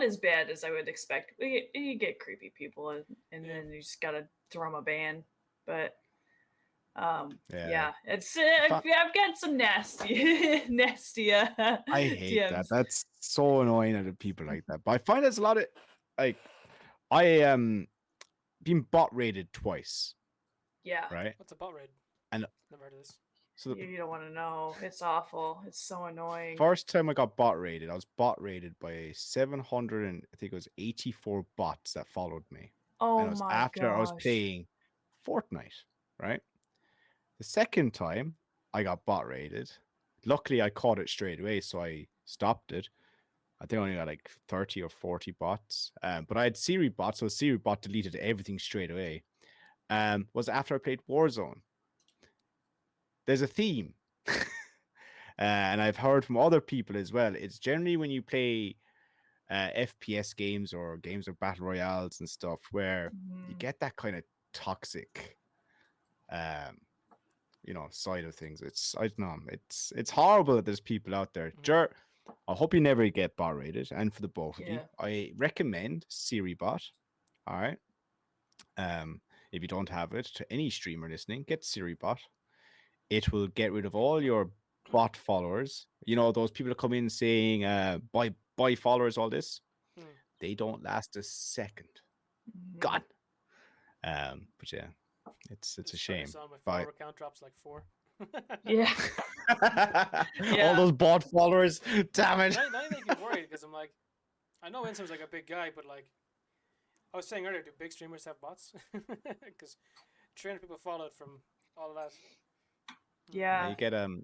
as bad as I would expect. You get creepy people, and then you just gotta throw them a ban. But it's I've got some nasty I hate DMs. that. That's so annoying out of people like that. But I find there's a lot of like I been bot rated twice. Yeah. Right. What's a bot raid? And never heard of this. So You don't want to know. It's awful. It's so annoying. first time I got bot rated, I was bot rated by 700 and I think it was 84 bots that followed me. Oh And it was my after gosh. I was playing Fortnite, right? The second time I got bot rated, luckily I caught it straight away, so I stopped it. I think I only got like 30 or 40 bots. But I had Siri bots, so Siri bot deleted everything straight away. Was after I played Warzone. There's a theme. And I've heard from other people as well. It's generally when you play FPS games or games of battle royales and stuff where you get that kind of toxic side of things. I don't know. It's horrible that there's people out there. Jer, I hope you never get bot rated. And for the both of you, I recommend Siri bot. All right. If you don't have it, to any streamer listening, get Siri bot. It will get rid of all your bot followers. You know, those people that come in saying buy followers, all this. They don't last a second. Gone. But yeah, it's a shame. My follower count drops like 4. Yeah. All those bot followers. Damn it. Now you make me worried because I'm like, I know Insom's like a big guy, but like I was saying earlier, do big streamers have bots? Because 300 people followed from all of that. Yeah.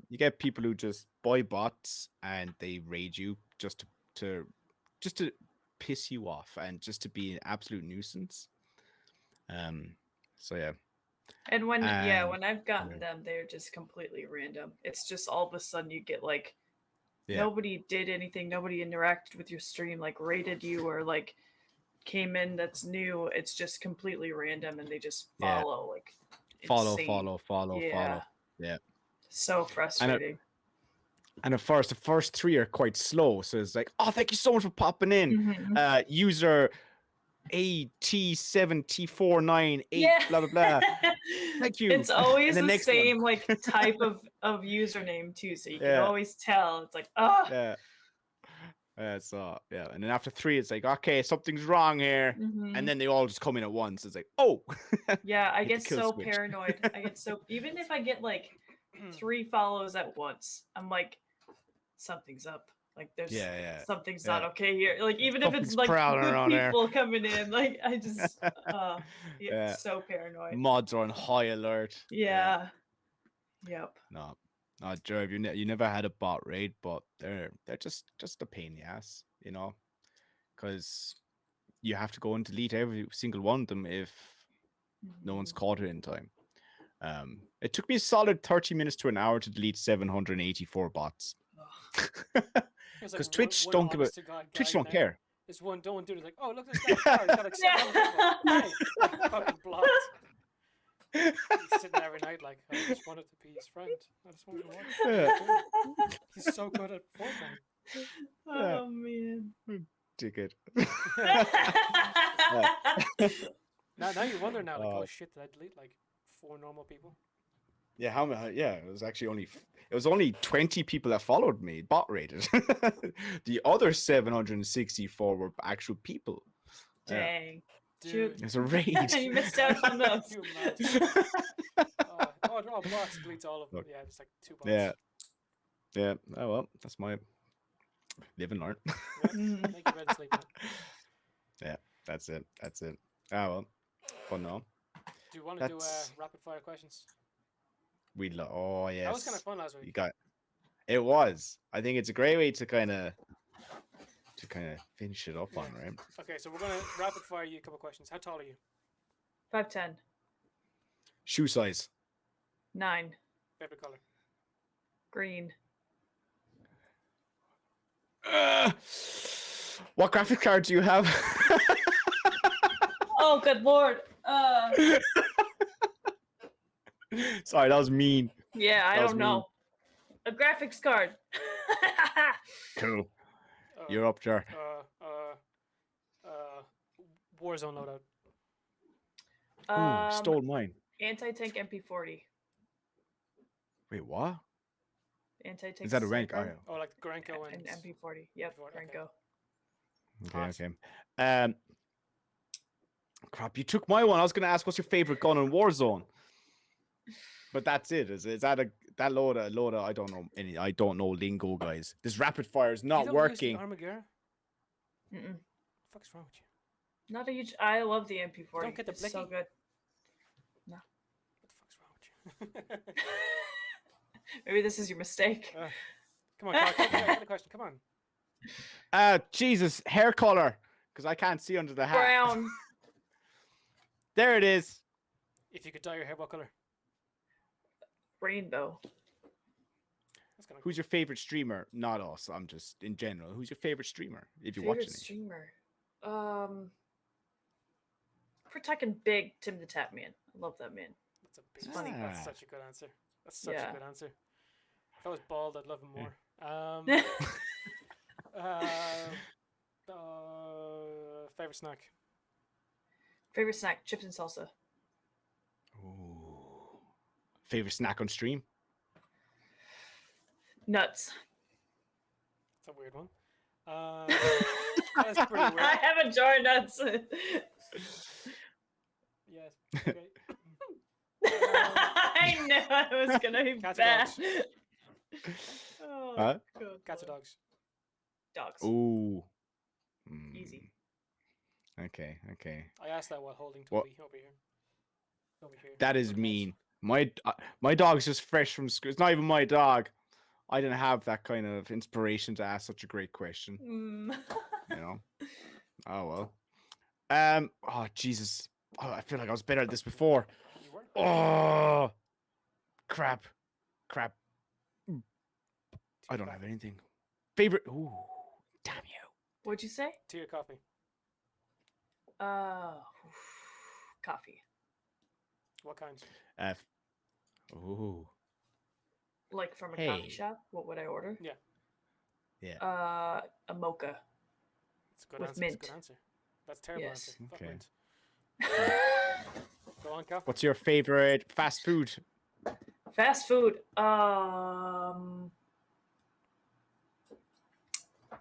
You get people who just buy bots and they raid you just to piss you off and just to be an absolute nuisance. So yeah. And when I've gotten them, they're just completely random. It's just all of a sudden you get like nobody did anything, nobody interacted with your stream, like rated you or like came in that's new. It's just completely random and they just follow like insane. Follow. Yeah. So frustrating. And at first, the first 3 are quite slow. So it's like, oh, thank you so much for popping in. User AT7T498, blah, blah, blah. Thank you. It's always the same one. like type of username too. So you can always tell. It's like, oh. Yeah. So yeah, and then after 3, it's like, okay, something's wrong here, Mhm. and then they all just come in at once. It's like, oh, Yeah, I hit the get kill so switch. paranoid. I get so even if I get like 3 follows at once, I'm like, something's up. Like there's Yeah. something's Yeah. not okay here. Like even if it's Something's like prowling good around there. people coming in, like I just Yeah. get so paranoid. Mods are on high alert. Yeah. Yep. No, Jerv, you never had a bot raid, but they're just a pain in the ass, you know, because you have to go and delete every single one of them if no one's Mhm. caught it in time. It took me a solid 30 minutes to an hour to delete 784 bots. It's Because like Twitch one don't honest-to-God don't guy care. This one dude is like, oh, look at this guy. He's got like 700 people. Hey, like, fucking blocked. He's sitting there every night like, I just wanted to be his friend. I just wanted to watch. Yeah. He's so good at Fortnite. Oh man. Ticket. Now you wonder now, like, oh Oh. shit, did I delete like 4 normal people? Yeah, how many? Yeah, it was actually only 20 people that followed me, bot rated. The other 764 were actual people. Yeah. Dang. Dude. It's a raid. You missed out on those. You imagine? They're all bots. Deletes all of them. Look. Yeah, just like 2 bots. Yeah. Oh well, that's my live and learn. Yeah, Mm. make your bed and sleep. Man. Yeah, that's it. Oh well, fun now. Do you want to do That's- rapid fire questions? Oh yes. That was kind of fun last You week. got. It was. I think it's a great way to kind of finish it up on, right? Okay, so we're gonna rapid fire you a couple questions. How tall are you? 5'10". Shoe size. 9. Favorite color? Green. What graphic card do you have? Oh good lord. Sorry, that was mean. Yeah, I That was don't know. A graphics card. Cool. Uh, You're up there. Warzone loadout. Ooh, stole mine. Anti-tank MP40. Wait, what? Anti-tank. Is that a rank? sniper Oh, like Gorenko and and MP40. Yep, MP40, okay. Renko. Okay, Nice. okay. Crap, you took my one. I was gonna ask what's your favorite gun in Warzone. But that's it. Is that loader? I don't know any. I don't know lingo, guys. This rapid fire is You not don't use the working. Armageddon? Mm-mm. What the fuck's wrong with you? Not a huge. I love the MP40. Don't get the it's so blicky? good. What the fuck's wrong with you? Maybe this is your mistake. Come on, Clark, get a question. Come on. Jesus, hair color, because I can't see under the hat. Brown. There it is. If you could dye your hair, what color? Rainbow. That's kind of Who's your favorite streamer? Not us. I'm just in general. Who's your favorite streamer? If you watch Favorite any. streamer. For talking big, Tim the Tap Man. I love that man. That's a big. funny. That's Ah. such a good answer. That's such Yeah. a good answer. If I was bald, I'd love him more. Favorite snack? Favorite snack: chips and salsa. Ooh. Favorite snack on stream? Nuts. That's a weird one. That's pretty weird. I haven't joined nuts. Yes. Okay. I knew I was gonna be Cats or bad. dogs? Oh, Huh? good Cats or lord. dogs? Dogs. Ooh. Easy. Okay. I asked that while holding What? Toby over here. Over here. That is Over close. mean. My dog's just fresh from school. It's not even my dog. I didn't have that kind of inspiration to ask such a great question. Mm. You know. Oh well. Oh Jesus. Oh, I feel like I was better at this before. You were? Oh. Crap. I don't have anything. Favorite. Ooh. Damn you. What'd you say? Tea or coffee? Coffee. What kind? Ooh. Like from a Hey. coffee shop. What would I order? Yeah. A mocha. That's a good With answer. That's a good mint. answer. That's a terrible Yes. answer. Fuck Okay. mint. Go on, Cal. What's your favorite fast food? Fast food.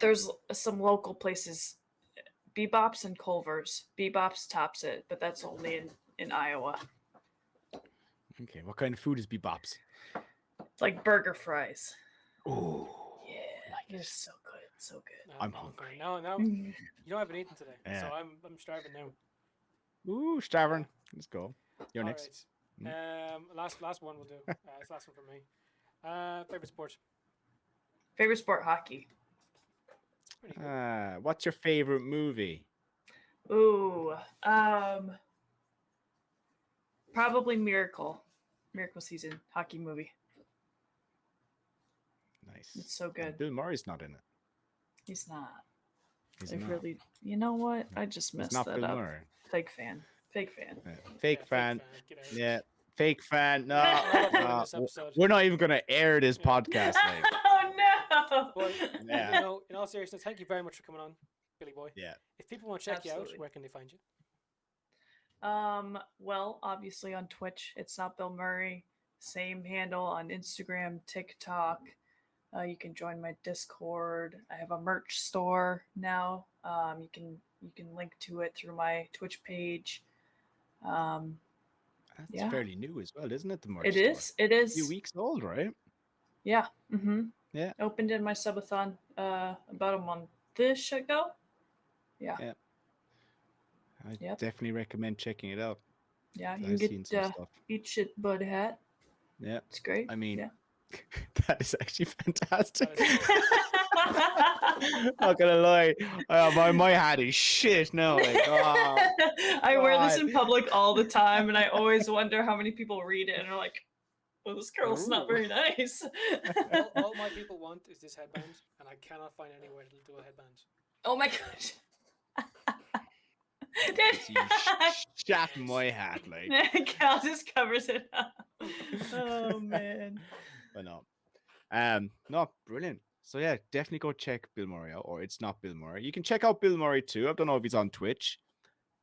there's some local places, Bebop's and Culver's. Bebop's tops it, but that's only in Iowa. Okay, what kind of food is Bebop's? It's like burger fries. Oh, Yeah, they're so good, so good. No, I'm hungry. No, Mm. you know I haven't eaten today, Yeah. so I'm starving now. Ooh, Stavern. Let's go. You're All next. right. Last one will do. It's the last one for me. Favorite sport? Favorite sport, hockey. Pretty good. What's your favorite movie? Ooh, probably Miracle Season hockey movie. Nice. It's so And good. Bill Murray's not in it. He's not. He's I not. really, you know what? I just It's messed not that Bill up. Murray. Fake fan. Fake fan. Yeah. Fake fan. Get out. Yeah. Fake fan. No. Not uploading no. this episode. We're not even gonna air this Yeah. podcast. Like. Oh no! But Yeah. no, in all seriousness, thank you very much for coming on, Billy Boy. Yeah. If people want to check you Absolutely. out, where can they find you? Well, obviously on Twitch, it's not Bill Murray. Same handle on Instagram, TikTok. You can join my Discord. I have a merch store now. You can link to it through my Twitch page. That's Yeah. fairly new as well, isn't it? The merch It store? is. It A few is. weeks old, right? Yeah. Mm-hmm. Yeah. Opened in my subathon about a month-ish ago. Yeah. Yeah. I Yep. definitely recommend checking it out. Yeah. You I've can seen get some stuff. Eat Shit Bud hat. Yeah. It's great. I mean, yeah. that is actually fantastic. That is Not gonna lie, my hat is shit now. Like, oh, I wear this God. in public all the time, and I always wonder how many people read it and are like, "Well, this girl's not Ooh. very nice." all my people want is this headband, and I cannot find anywhere to do a headband. Oh my gosh! you shat my hat, like. Cal just covers it up. Oh man! But no, no, brilliant. So yeah, definitely go check Bill Murray out, or It's Not Bill Murray. You can check out Bill Murray too. I don't know if he's on Twitch,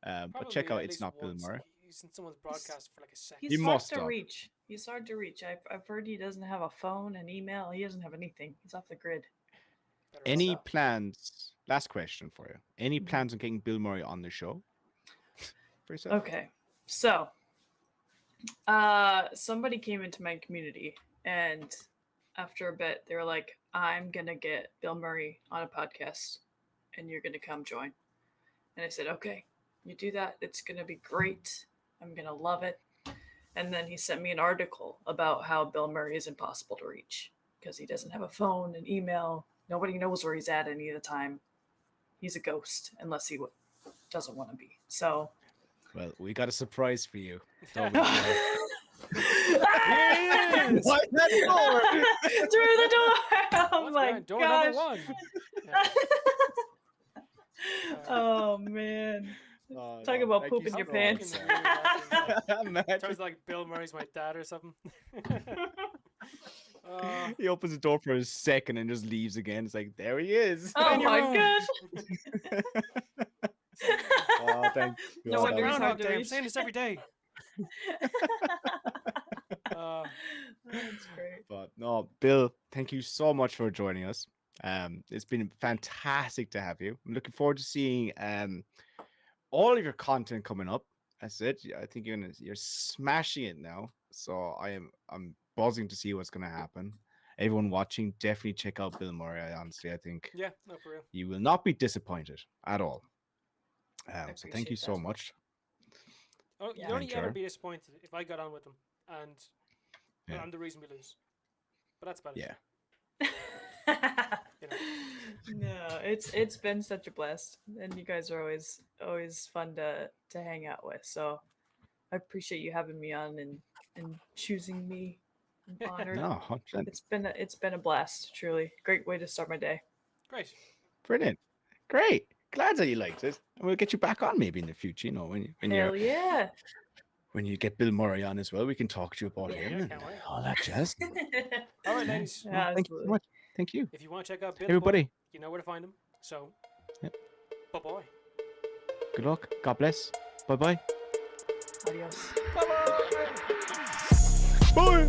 but check out at It's least Not Bill once. Murray. He's in someone's broadcast for like a second. He's You hard must to have. reach. He's hard to reach. I've heard he doesn't have a phone, an email. He doesn't have anything. He's off the grid. Better Any off. plans? Last question for you. Any Mhm. plans on getting Bill Murray on the show? For yourself? Okay, so somebody came into my community, and after a bit, they were like, "I'm gonna get Bill Murray on a podcast, and you're gonna come join." And I said, "Okay, you do that. It's gonna be great. I'm gonna love it." And then he sent me an article about how Bill Murray is impossible to reach because he doesn't have a phone, an email. Nobody knows where he's at any of the time. He's a ghost unless he doesn't want to be. So. Well, we got a surprise for you. Yeah. Don't we? Ah! Why that door? Through the door! Oh Once my again, door gosh! number one. Yeah. Oh man! Oh, Talk no, about thank pooping you your so pants. much. Imagine. Sounds like Bill Murray's my dad or something. He opens the door for a second and just leaves again. It's like, there he is. Oh On your my own. gosh! Oh, thank No God. wonder he's Groundhog hard to Day. I'm reach. saying this every day. That's great. But no, Bill, thank you so much for joining us. It's been fantastic to have you. I'm looking forward to seeing all of your content coming up. That's it. I think you're smashing it now. So I'm buzzing to see what's gonna happen. Everyone watching, definitely check out Bill Murray. Honestly, I think Yeah, no, for real. you will not be disappointed at all. So thank appreciate you so that. much. Oh, Yeah. you'd only ever Sure. be disappointed if I got on with them, and Yeah. I'm the reason we lose. But that's about Yeah. it. You know. No, it's been such a blast, and you guys are always fun to hang out with. So I appreciate you having me on and choosing me. I'm honored. No, 100%. It's been a blast. Truly, great way to start my day. Great. Brilliant. Great. Glad that you liked it. And we'll get you back on maybe in the future, when Hell yeah! when you get Bill Murray on as well, we can talk to you about Yeah, him and can't wait. all that jazz. All right, ladies. No, thank you so Absolutely. much. Thank you. If you want to check out Bill, Everybody, you know where to find him. So, Yep. bye-bye. good luck. God bless. Bye-bye. Adios. Bye-bye. Bye.